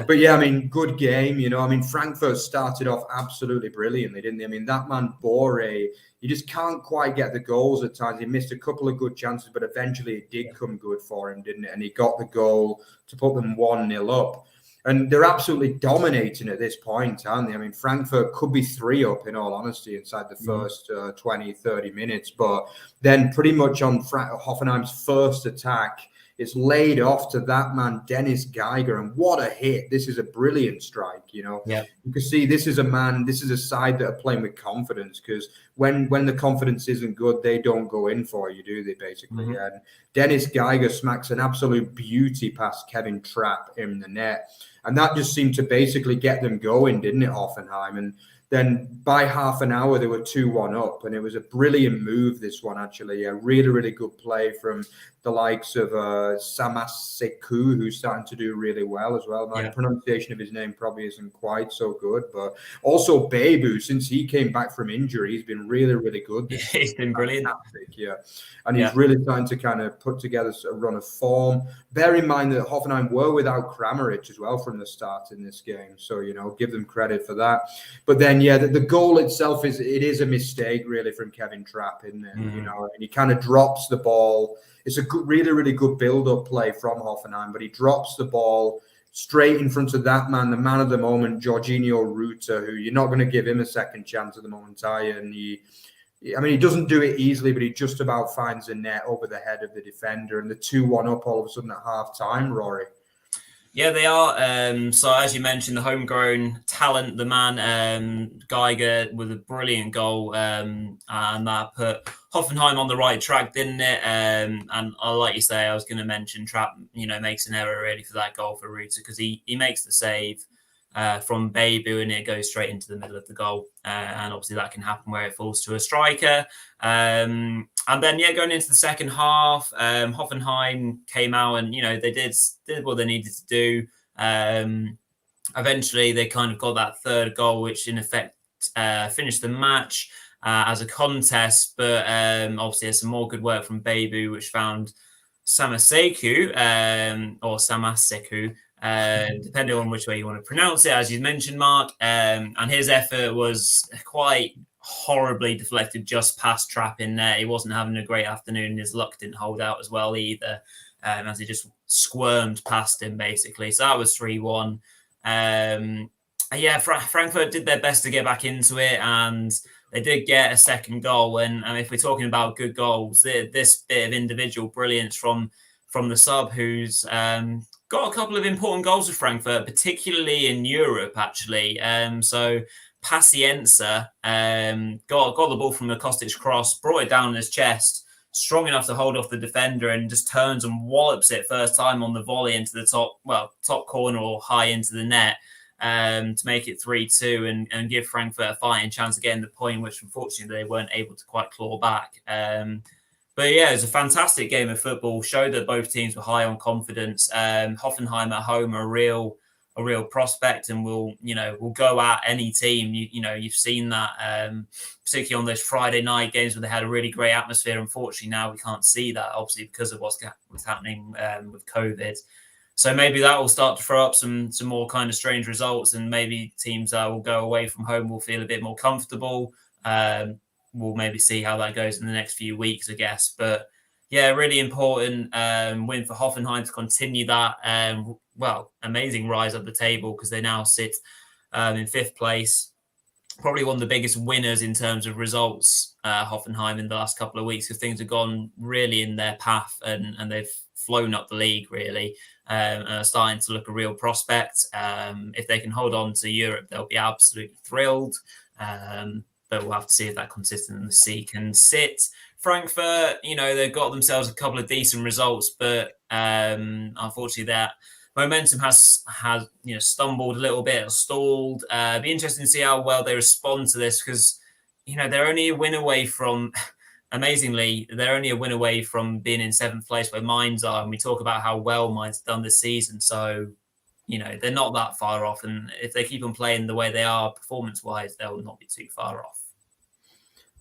But yeah, I mean, good game, you know. I mean, Frankfurt started off absolutely brilliantly, didn't they? I mean, that man, Bore, he just can't quite get the goals at times. He missed a couple of good chances, but eventually it did come good for him, didn't it? And he got the goal to put them 1-0 up. And they're absolutely dominating at this point, aren't they? I mean, Frankfurt could be 3 up, in all honesty, inside the first 20, 30 minutes. But then pretty much on Hoffenheim's first attack, it's laid off to that man, Dennis Geiger. And what a hit. This is a brilliant strike, you know. Yeah. You can see this is a side that are playing with confidence, because when the confidence isn't good, they don't go in for you, do they, basically? Mm-hmm. And Dennis Geiger smacks an absolute beauty past Kevin Trapp in the net. And that just seemed to basically get them going, didn't it, Hoffenheim? And then by half an hour, they were 2-1 up. And it was a brilliant move, this one, actually. A really, really good play from the likes of Samaseku, who's starting to do really well as well. My pronunciation of his name probably isn't quite so good. But also Bebu, since he came back from injury, he's been really, really good. He's been brilliant. Yeah. And he's really trying to kind of put together a run of form. Bear in mind that Hoffenheim were without Kramaric as well from the start in this game. So, you know, give them credit for that. But then, yeah, the goal itself is a mistake, really, from Kevin Trapp, isn't it? Mm-hmm. You know, and he kind of drops the ball. It's a good, really, really good build-up play from Hoffenheim, but he drops the ball straight in front of that man, the man of the moment, Jorginho Ruta, who you're not going to give him a second chance at the moment, are you? And he doesn't do it easily, but he just about finds a net over the head of the defender, and the 2-1 up all of a sudden at half-time, Rory. Yeah, they are. So as you mentioned, the homegrown talent, the man, Geiger, with a brilliant goal, and that put Hoffenheim on the right track, didn't it? And like you say, I was going to mention Trapp, you know, makes an error really for that goal for Ruta, because he makes the save from Bebu, and it goes straight into the middle of the goal. And obviously that can happen where it falls to a striker. And then, going into the second half, Hoffenheim came out and, you know, they did what they needed to do. Eventually, they kind of got that third goal, which in effect finished the match as a contest. But obviously, there's some more good work from Bebu, which found Samaseku, or Samaseku, depending on which way you want to pronounce it, as you mentioned, Mark. And his effort was quite horribly deflected just past Trapp in there. He wasn't having a great afternoon. His luck didn't hold out as well either, as he just squirmed past him, basically. So that was 3-1. Frankfurt did their best to get back into it, and they did get a second goal. And if we're talking about good goals, this bit of individual brilliance from the sub, who's got a couple of important goals for Frankfurt, particularly in Europe, actually. So Pacienza got the ball from the Kostic cross, brought it down on his chest, strong enough to hold off the defender, and just turns and wallops it first time on the volley into the top corner or high into the net, to make it 3-2 and give Frankfurt a fighting chance of getting the point, which unfortunately they weren't able to quite claw back. But yeah, it was a fantastic game of football. Showed that both teams were high on confidence. Hoffenheim at home are a real prospect, and will go at any team. You've seen that, particularly on those Friday night games where they had a really great atmosphere. Unfortunately, now we can't see that, obviously, because of what's happening with COVID. So maybe that will start to throw up some more kind of strange results, and maybe teams that will go away from home will feel a bit more comfortable. We'll maybe see how that goes in the next few weeks, I guess. But yeah, really important win for Hoffenheim to continue that amazing rise up the table, because they now sit in fifth place. Probably one of the biggest winners in terms of results, Hoffenheim, in the last couple of weeks, because things have gone really in their path, and they've flown up the league, really, and are starting to look a real prospect. If they can hold on to Europe, they'll be absolutely thrilled. But we'll have to see if that consistency can sit. Frankfurt, they've got themselves a couple of decent results, but unfortunately that momentum has stumbled a little bit, or stalled. Be interesting to see how well they respond to this, because they're only a win away from amazingly, they're only a win away from being in 7th place where Mainz are. And we talk about how well Mainz done this season. So, they're not that far off. And if they keep on playing the way they are performance-wise, they'll not be too far off.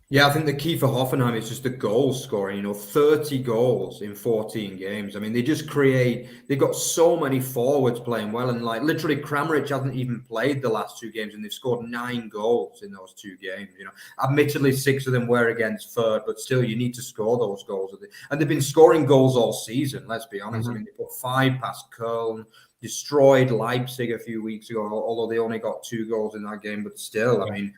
Yeah, I think the key for Hoffenheim is just the goal scoring, 30 goals in 14 games. I mean, they've got so many forwards playing well. And like literally Kramaric hasn't even played the last 2 games and they've scored 9 goals in those 2 games. Admittedly, 6 of them were against Fürth, but still you need to score those goals. And they've been scoring goals all season, let's be honest. I mean, they put 5 past Köln, destroyed Leipzig a few weeks ago, although they only got 2 goals in that game. But still, I mean,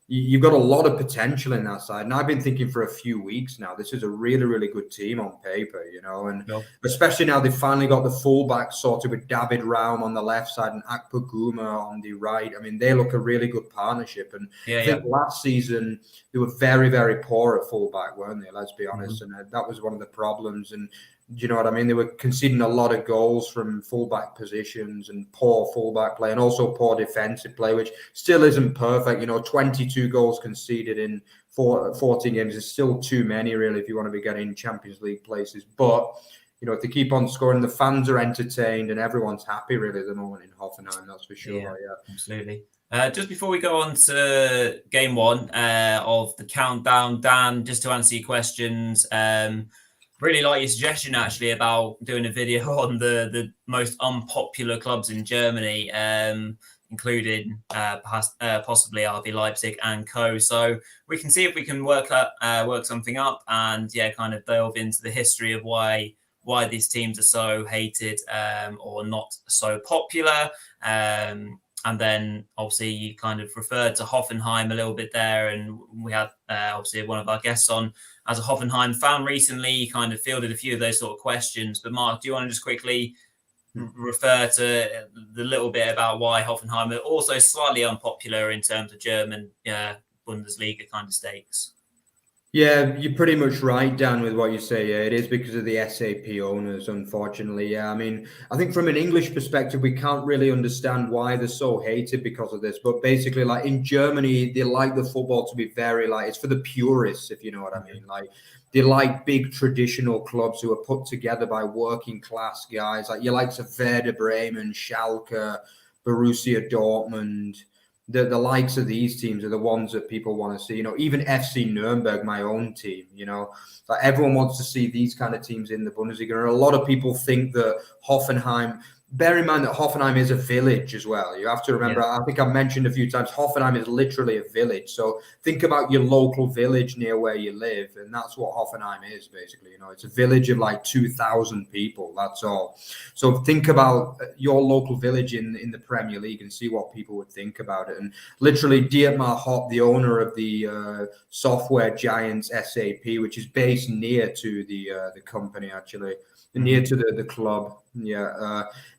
you've got a lot of potential in that side. And I've been thinking for a few weeks now, this is a really, really good team on paper, and especially now they've finally got the fullback sorted with David Raum on the left side and Akpo Guma on the right. I mean, they look a really good partnership. And I think last season they were very, very poor at fullback, weren't they? Let's be honest. And that was one of the problems. And do you know what I mean? They were conceding a lot of goals from fullback positions and poor fullback play and also poor defensive play, which still isn't perfect. 22 goals conceded in 14 games is still too many, really, if you want to be getting Champions League places. But, if they keep on scoring, the fans are entertained and everyone's happy, really, at the moment in Hoffenheim, that's for sure. Yeah. Absolutely. Just before we go on to game 1 of the countdown, Dan, just to answer your questions, really like your suggestion actually about doing a video on the most unpopular clubs in Germany, including possibly RB Leipzig and co. So we can see if we can work something up and kind of delve into the history of why these teams are so hated or not so popular. And then obviously you kind of referred to Hoffenheim a little bit there, and we had obviously one of our guests on as a Hoffenheim fan recently, kind of fielded a few of those sort of questions. But Mark, do you want to just quickly refer to the little bit about why Hoffenheim are also slightly unpopular in terms of German Bundesliga kind of stakes? Yeah, you're pretty much right, Dan, with what you say. Yeah, it is because of the SAP owners, unfortunately. Yeah, I mean, I think from an English perspective, we can't really understand why they're so hated because of this. But basically, like in Germany, they like the football to be very it's for the purists, if you know what I mean. Like they like big traditional clubs who are put together by working class guys. Like your likes of Werder Bremen, Schalke, Borussia Dortmund. The likes of these teams are the ones that people want to see. Even FC Nuremberg, my own team, like everyone wants to see these kind of teams in the Bundesliga. And a lot of people think that Hoffenheim, bear in mind that Hoffenheim is a village as well. You have to remember, I think I've mentioned a few times, Hoffenheim is literally a village. So think about your local village near where you live. And that's what Hoffenheim is, basically. It's a village of like 2,000 people. That's all. So think about your local village in the Premier League and see what people would think about it. And literally Dietmar Hopp, the owner of the software giants SAP, which is based near to the company, actually, near to the club.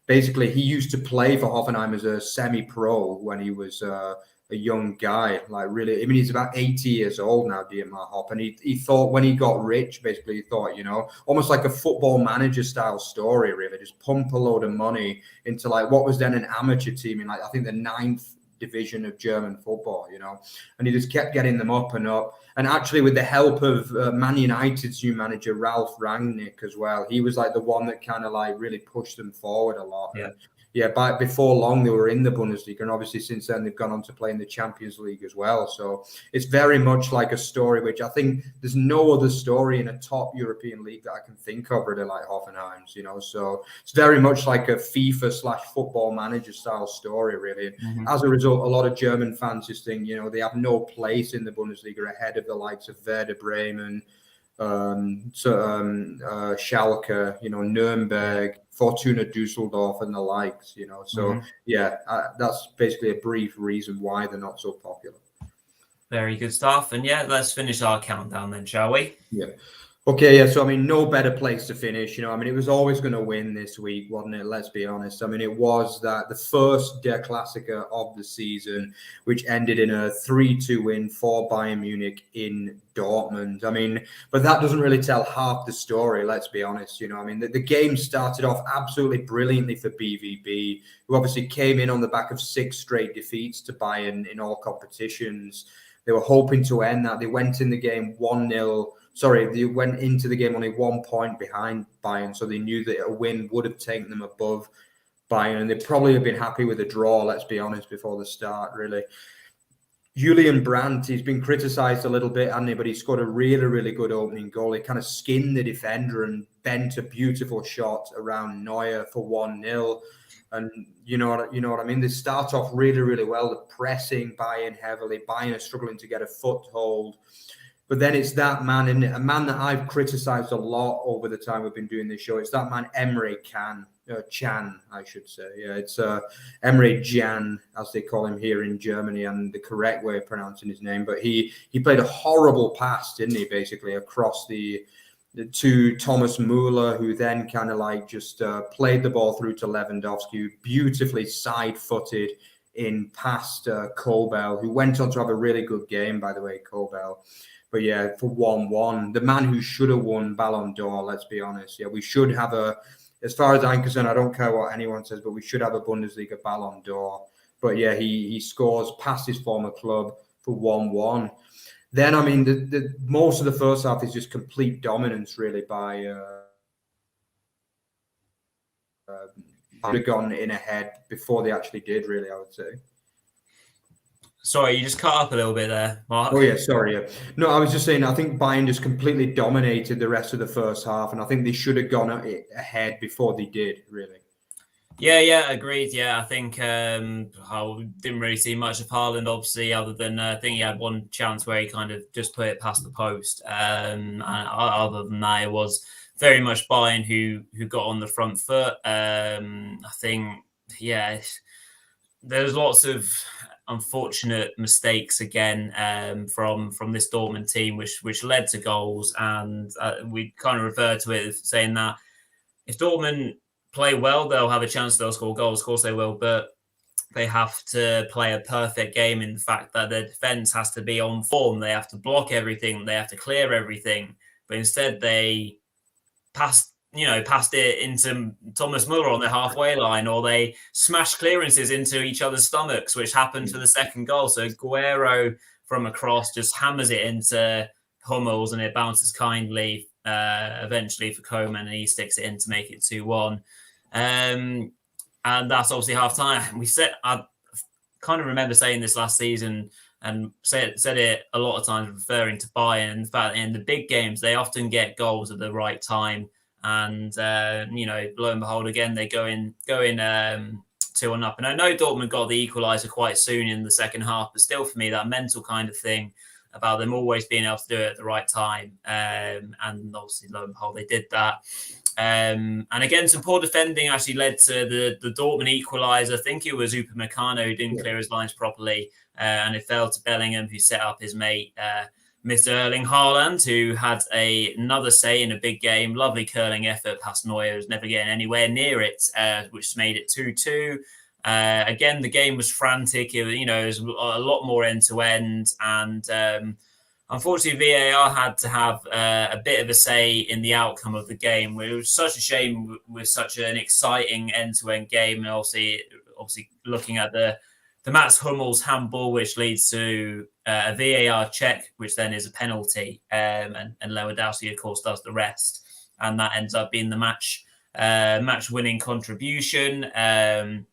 Basically, he used to play for Hoffenheim as a semi-pro when he was a young guy. Like really, I mean, he's about 80 years old now, Dietmar Hopp. And he thought when he got rich, basically, he thought, almost like a football manager style story, really, just pump a load of money into like what was then an amateur team in I think the 9th division of German football, and he just kept getting them up and up. And actually, with the help of Man United's new manager, Ralf Rangnick, as well, he was like the one that kind of like really pushed them forward a lot. Yeah. But before long, they were in the Bundesliga. And obviously, since then, they've gone on to play in the Champions League as well. So it's very much like a story, which I think there's no other story in a top European league that I can think of really like Hoffenheim's, So it's very much like a FIFA/football manager style story, really. And as a result, a lot of German fans just think, they have no place in the Bundesliga ahead of the likes of Werder Bremen, Schalke, Nuremberg, Fortuna Düsseldorf and the likes, So that's basically a brief reason why they're not so popular. Very good stuff. And let's finish our countdown then, shall we? Yeah. Okay, yeah. So, I mean, no better place to finish. I mean, it was always going to win this week, wasn't it? Let's be honest. I mean, it was the first Der Klassiker of the season, which ended in a 3-2 win for Bayern Munich in Dortmund. I mean, but that doesn't really tell half the story, let's be honest. I mean, the game started off absolutely brilliantly for BVB, who obviously came in on the back of 6 straight defeats to Bayern in all competitions. They were hoping to end that. They went in the game 1-0. Sorry, they went into the game only 1 point behind Bayern, so they knew that a win would have taken them above Bayern, and they probably have been happy with a draw, let's be honest, before the start, really. Julian Brandt, he's been criticised a little bit, hasn't he? But he scored a really, really good opening goal. He kind of skinned the defender and bent a beautiful shot around Neuer for 1-0. And you know what I mean? They start off really, really well. They're pressing Bayern heavily. Bayern are struggling to get a foothold. But then it's that man, isn't it? A man that I've criticised a lot over the time we've been doing this show. It's that man, Emre Can, I should say. Yeah, it's Emre Can, as they call him here in Germany, and the correct way of pronouncing his name. But he played a horrible pass, didn't he, basically, across to Thomas Müller, who then kind of like just played the ball through to Lewandowski, who beautifully side-footed in past Kobel, who went on to have a really good game, by the way, Kobel. But yeah, for 1-1, the man who should have won Ballon d'Or, let's be honest. Yeah, we should have as far as I'm concerned, I don't care what anyone says, but we should have a Bundesliga Ballon d'Or. But yeah, he scores past his former club for 1-1. Then, I mean, the most of the first half is just complete dominance, really, by have gone in ahead before they actually did, really, I would say. Sorry, you just cut up a little bit there, Mark. Oh, yeah, sorry. Yeah. No, I was just saying, I think Bayern just completely dominated the rest of the first half, and I think they should have gone ahead before they did, really. Yeah, agreed. Yeah, I think I didn't really see much of Haaland, obviously, other than I think he had one chance where he kind of just put it past the post. And other than that, it was very much Bayern who got on the front foot. I think, yeah, there's lots of unfortunate mistakes again from this Dortmund team, which led to goals, and we kind of refer to it as saying that if Dortmund play well, they'll have a chance, they'll score goals, of course they will, but they have to play a perfect game in the fact that their defense has to be on form. They have to block everything, they have to clear everything, but instead they passed it into Thomas Müller on the halfway line, or they smashed clearances into each other's stomachs, which happened for the second goal. So Guerrero from across just hammers it into Hummels, and it bounces kindly eventually for Koeman, and he sticks it in to make it 2-1. And that's obviously half time. I kind of remember saying this last season and said it a lot of times, referring to Bayern. In fact, in the big games, they often get goals at the right time. And, lo and behold, again, they go in 2-1 up. And I know Dortmund got the equaliser quite soon in the second half, but still for me, that mental kind of thing about them always being able to do it at the right time. And obviously, lo and behold, they did that. And again, some poor defending actually led to the Dortmund equaliser. I think it was Upamecano who didn't clear his lines properly. And it fell to Bellingham, who set up his mate, Mr. Erling Haaland, who had another say in a big game. Lovely curling effort past Neuer, was never getting anywhere near it, which made it 2-2. Again, the game was frantic. It was a lot more end-to-end. And unfortunately, VAR had to have a bit of a say in the outcome of the game. It was such a shame with such an exciting end-to-end game. And obviously looking at the Mats Hummels handball, which leads to a VAR check, which then is a penalty. And Lewandowski, of course, does the rest. And that ends up being the match-winning contribution. A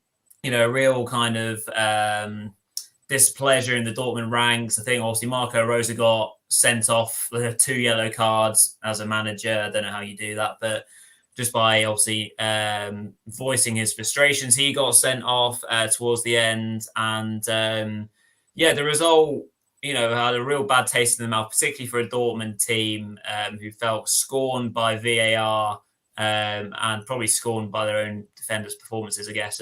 real kind of displeasure in the Dortmund ranks. I think obviously Marco Rose got sent off with 2 yellow cards as a manager. I don't know how you do that, but just by obviously voicing his frustrations, he got sent off towards the end. And the result, had a real bad taste in the mouth, particularly for a Dortmund team who felt scorned by VAR and probably scorned by their own defenders' performances, I guess.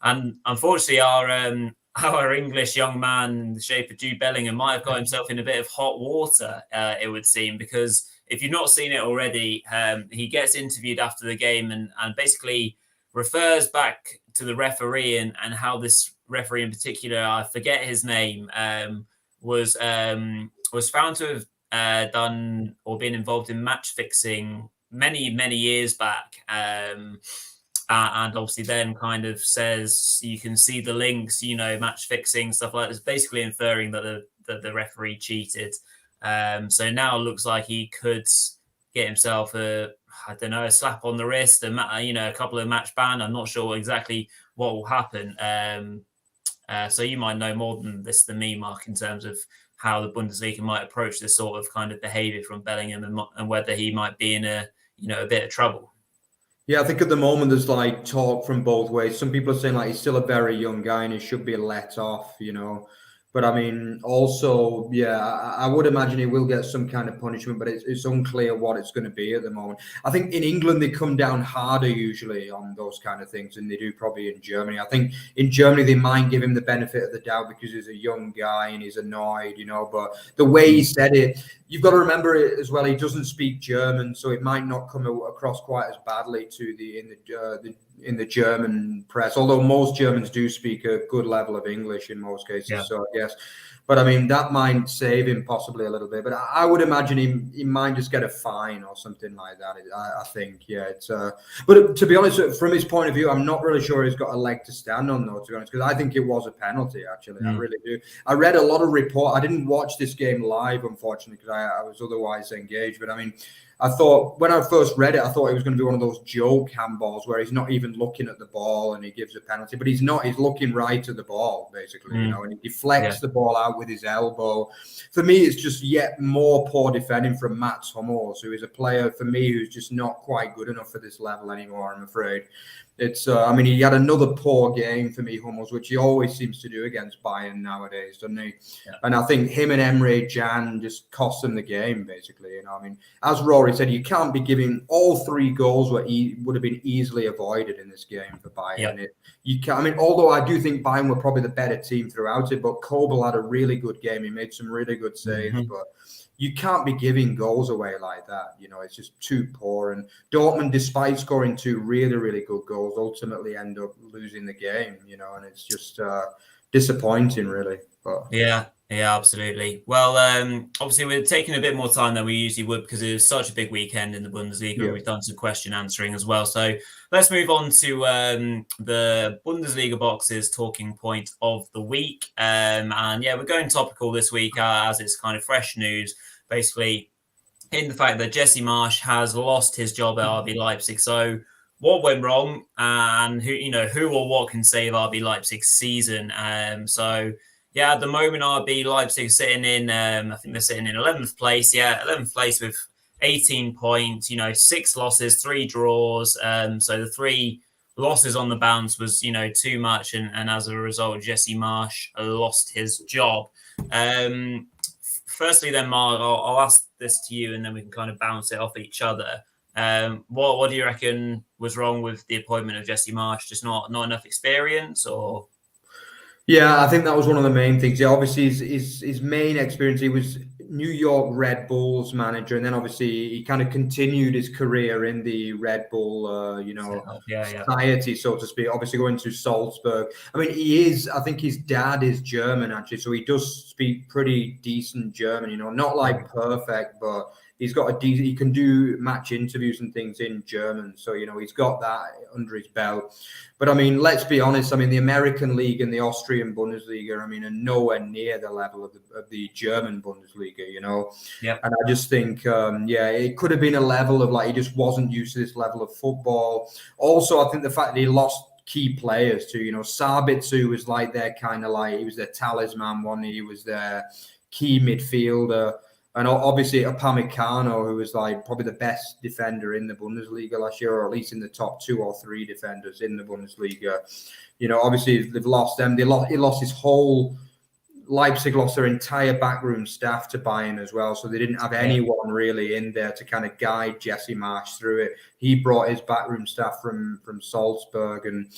And unfortunately, our English young man in the shape of Jude Bellingham might have got himself in a bit of hot water, it would seem, because if you've not seen it already, he gets interviewed after the game and basically refers back to the referee and how this referee in particular, I forget his name, was found to have done or been involved in match fixing many, many years back. And obviously then kind of says you can see the links, match fixing, stuff like this, basically inferring that that the referee cheated. So now it looks like he could get himself a slap on the wrist, a couple of match ban. I'm not sure exactly what will happen. So you might know more than me, Mark, in terms of how the Bundesliga might approach this sort of kind of behaviour from Bellingham and whether he might be in a bit of trouble. Yeah, I think at the moment there's like talk from both ways. Some people are saying like he's still a very young guy and he should be let off, But I mean, also, yeah, I would imagine he will get some kind of punishment, but it's unclear what it's going to be at the moment. I think in England, they come down harder usually on those kind of things than they do probably in Germany. I think in Germany, they might give him the benefit of the doubt because he's a young guy and he's annoyed, But the way he said it, you've got to remember it as well. He doesn't speak German, so it might not come across quite as badly in the German press. Although most Germans do speak a good level of English in most cases, yeah. So I guess. But I mean, that might save him possibly a little bit. But I would imagine he might just get a fine or something like that. I think, yeah. But to be honest, from his point of view, I'm not really sure he's got a leg to stand on, though. To be honest, because I think it was a penalty. Actually, I really do. I read a lot of report. I didn't watch this game live, unfortunately, because I was otherwise engaged. But I mean, I thought when I first read it, I thought it was going to be one of those joke handballs where he's not even looking at the ball and he gives a penalty, but he's not. He's looking right at the ball, basically, and he deflects the ball out with his elbow. For me, it's just yet more poor defending from Mats Hummels, who is a player for me who's just not quite good enough for this level anymore, I'm afraid. It's, I mean, he had another poor game for me, Hummels, which he always seems to do against Bayern nowadays, doesn't he? Yeah. And I think him and Emre Can just cost them the game, basically. I mean, as Rory said, you can't be giving all 3 goals would have been easily avoided in this game for Bayern. Yeah. You can't. I mean, although I do think Bayern were probably the better team throughout it, but Kobel had a really good game. He made some really good saves, but you can't be giving goals away like that. It's just too poor. And Dortmund, despite scoring 2 really, really good goals, ultimately end up losing the game, and it's just disappointing, really. But yeah, absolutely. Well, obviously, we're taking a bit more time than we usually would because it was such a big weekend in the Bundesliga. Yeah. We've done some question answering as well. So let's move on to the Bundesliga Boxes talking point of the week. And yeah, we're going topical this week as it's kind of fresh news, basically, in the fact that Jesse Marsh has lost his job at RB Leipzig. So what went wrong, and who or what can save RB Leipzig's season? So yeah, at the moment RB Leipzig sitting in, I think they're sitting in 11th place. Yeah, 11th place with 18 points. 6 losses, 3 draws. So the 3 losses on the bounce was too much, and as a result, Jesse Marsh lost his job. Firstly, then, Mark, I'll ask this to you, and then we can kind of bounce it off each other. What do you reckon was wrong with the appointment of Jesse Marsh? Just not enough experience, or? Yeah, I think that was one of the main things. Yeah, obviously his main experience, he was New York Red Bulls manager, and then obviously he kind of continued his career in the Red Bull, society, so to speak. Obviously going to Salzburg. I mean, I think his dad is German actually, so he does speak pretty decent German. Not like perfect, but he's got he can do match interviews and things in German. So, he's got that under his belt. But I mean, let's be honest. I mean, the American League and the Austrian Bundesliga, I mean, are nowhere near the level of the German Bundesliga, Yeah. And I just think, it could have been a level of he just wasn't used to this level of football. Also, I think the fact that he lost key players too, Sabitzer was he was their talisman one. He was their key midfielder. And obviously Upamecano, who was probably the best defender in the Bundesliga last year, or at least in the top 2 or 3 defenders in the Bundesliga. Obviously they've lost them. Leipzig lost their entire backroom staff to Bayern as well. So they didn't have anyone really in there to kind of guide Jesse Marsh through it. He brought his backroom staff from Salzburg. And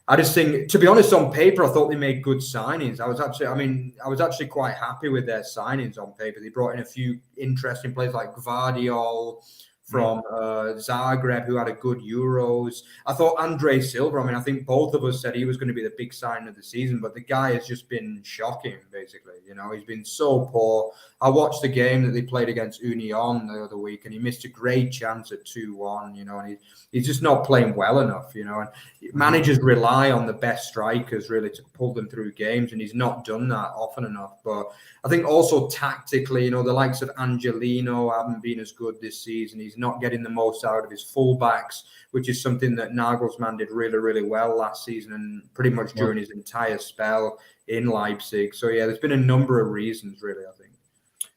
I just think, to be honest, on paper, I thought they made good signings. I was actually quite happy with their signings on paper. They brought in a few interesting players like Gvardiol from Zagreb, who had a good Euros. I thought Andre Silva, I think both of us said he was going to be the big sign of the season, but the guy has just been shocking, basically. He's been so poor. I watched the game that they played against Union the other week, and he missed a great chance at 2-1, and he's just not playing well enough, and managers rely on the best strikers really to pull them through games, and he's not done that often enough. But I think also tactically, the likes of Angelino haven't been as good this season. He's not getting the most out of his fullbacks, which is something that Nagelsmann did really, really well last season and pretty much during his entire spell in Leipzig. So, yeah, there's been a number of reasons, really, I think.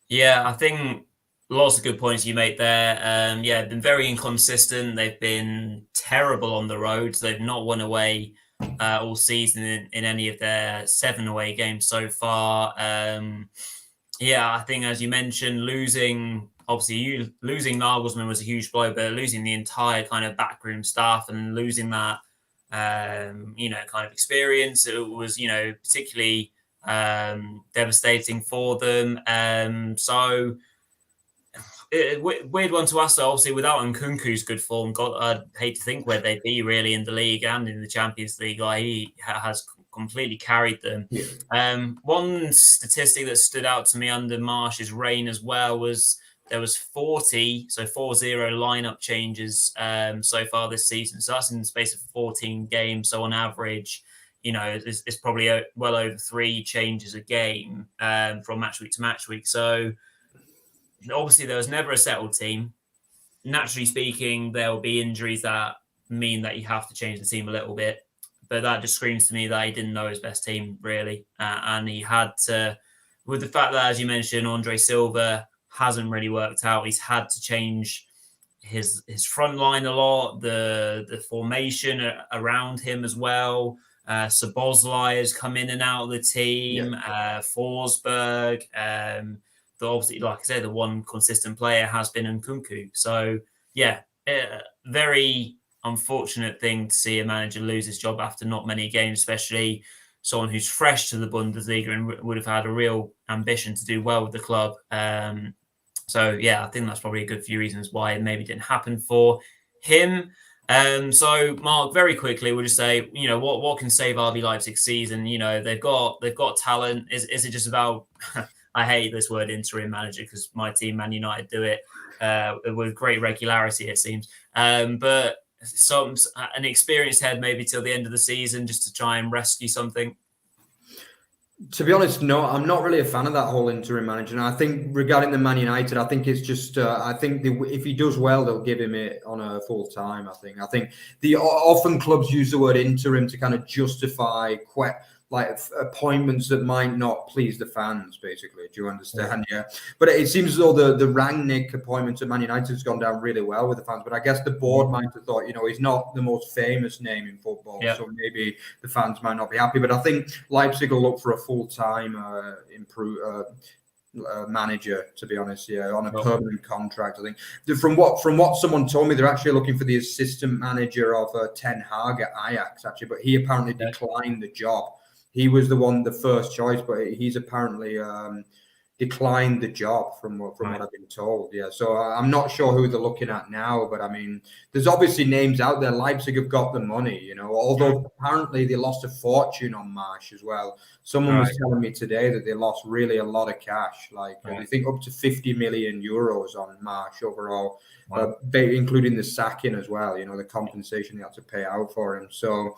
Yeah, I think lots of good points you made there. Been very inconsistent. They've been terrible on the road. They've not won away all season in any of their 7 away games so far. I think, as you mentioned, losing Nagelsmann was a huge blow, but losing the entire kind of backroom staff and losing that, kind of experience, it was, particularly devastating for them. Weird one to ask, though. Obviously, without Nkunku's good form, I'd hate to think where they'd be really in the league and in the Champions League. He has completely carried them. Yeah. One statistic that stood out to me under Marsh's reign as well was there was 40 lineup changes so far this season. So that's in the space of 14 games. So on average, it's probably well over 3 changes a game from match week to match week. So obviously there was never a settled team. Naturally speaking, there will be injuries that mean that you have to change the team a little bit. But that just screams to me that he didn't know his best team, really. And he had to, with the fact that, as you mentioned, Andre Silva hasn't really worked out. He's had to change his front line a lot, the formation around him as well. Szoboszlai has come in and out of the team. Forsberg. Obviously, like I said, the one consistent player has been Nkunku. So, very unfortunate thing to see a manager lose his job after not many games, especially someone who's fresh to the Bundesliga and would have had a real ambition to do well with the club. I think that's probably a good few reasons why it maybe didn't happen for him. So, Mark, very quickly, we'll just say, what can save RB Leipzig's season? They've got talent. Is it just about? I hate this word interim manager because my team, Man United, do it with great regularity, it seems. But an experienced head maybe till the end of the season just to try and rescue something. To be honest, no, I'm not really a fan of that whole interim manager. And I think regarding the Man United, I think it's just, if he does well, they'll give him it on a full time. I think often clubs use the word interim to kind of justify appointments that might not please the fans, basically. Do you understand? Yeah. But it seems as though the Rangnick appointment at Man United has gone down really well with the fans. But I guess the board might have thought, he's not the most famous name in football. Yeah. So maybe the fans might not be happy. But I think Leipzig will look for a full-time manager, to be honest, on a permanent contract. I think from what someone told me, they're actually looking for the assistant manager of Ten Hag at Ajax, actually. But he apparently declined the job. He was the first choice, but he's apparently declined the job from what I've been told. Yeah, so I'm not sure who they're looking at now, but I mean, there's obviously names out there. Leipzig have got the money, although apparently they lost a fortune on Marsh as well. Someone was telling me today that they lost really a lot of cash, I think up to 50 million euros on Marsh overall, including the sacking as well, the compensation they had to pay out for him. So,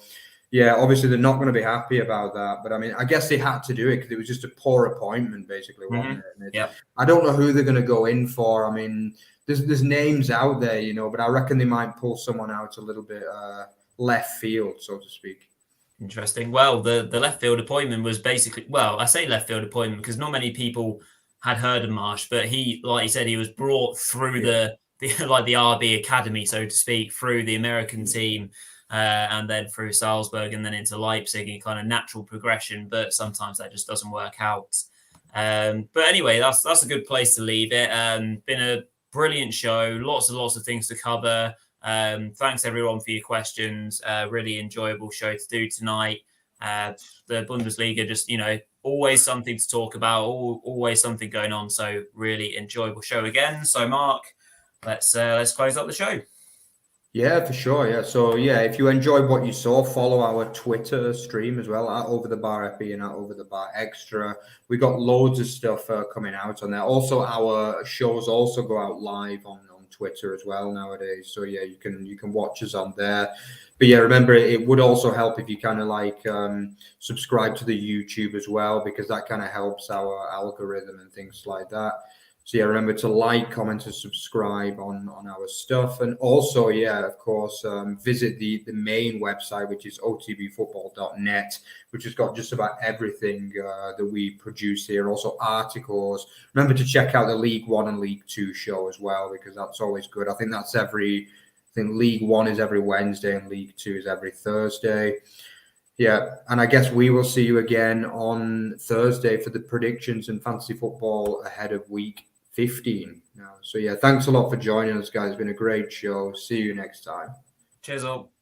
yeah, obviously they're not going to be happy about that. But I mean, I guess they had to do it because it was just a poor appointment, basically, wasn't it? I don't know who they're going to go in for. I mean, there's names out there, but I reckon they might pull someone out a little bit left field, so to speak. Interesting. Well, the left field appointment was basically, I say left field appointment because not many people had heard of Marsh, but he, like you said, he was brought through the RB Academy, so to speak, through the American team. And then through Salzburg and then into Leipzig in kind of natural progression, but sometimes that just doesn't work out. But anyway, that's a good place to leave it. Been a brilliant show, lots and lots of things to cover. Thanks everyone for your questions. Really enjoyable show to do tonight. The Bundesliga, just always something to talk about, always something going on. So really enjoyable show again. So Mark, let's close up the show. Yeah, for sure. Yeah. So yeah, if you enjoyed what you saw, follow our Twitter stream as well at Over the Bar FE and at Over the Bar Extra. We got loads of stuff coming out on there. Also, our shows also go out live on Twitter as well nowadays. So yeah, you can watch us on there. But yeah, remember it would also help if you kind of like subscribe to the YouTube as well, because that kind of helps our algorithm and things like that. So yeah, remember to like, comment, and subscribe on our stuff. And also, yeah, of course, visit the main website, which is otbfootball.net, which has got just about everything that we produce here. Also articles. Remember to check out the League One and League Two show as well, because that's always good. I think League One is every Wednesday and League Two is every Thursday. Yeah, and I guess we will see you again on Thursday for the predictions and fantasy football ahead of week 15. So yeah, thanks a lot for joining us, guys. It's been a great show. See you next time. Cheers all.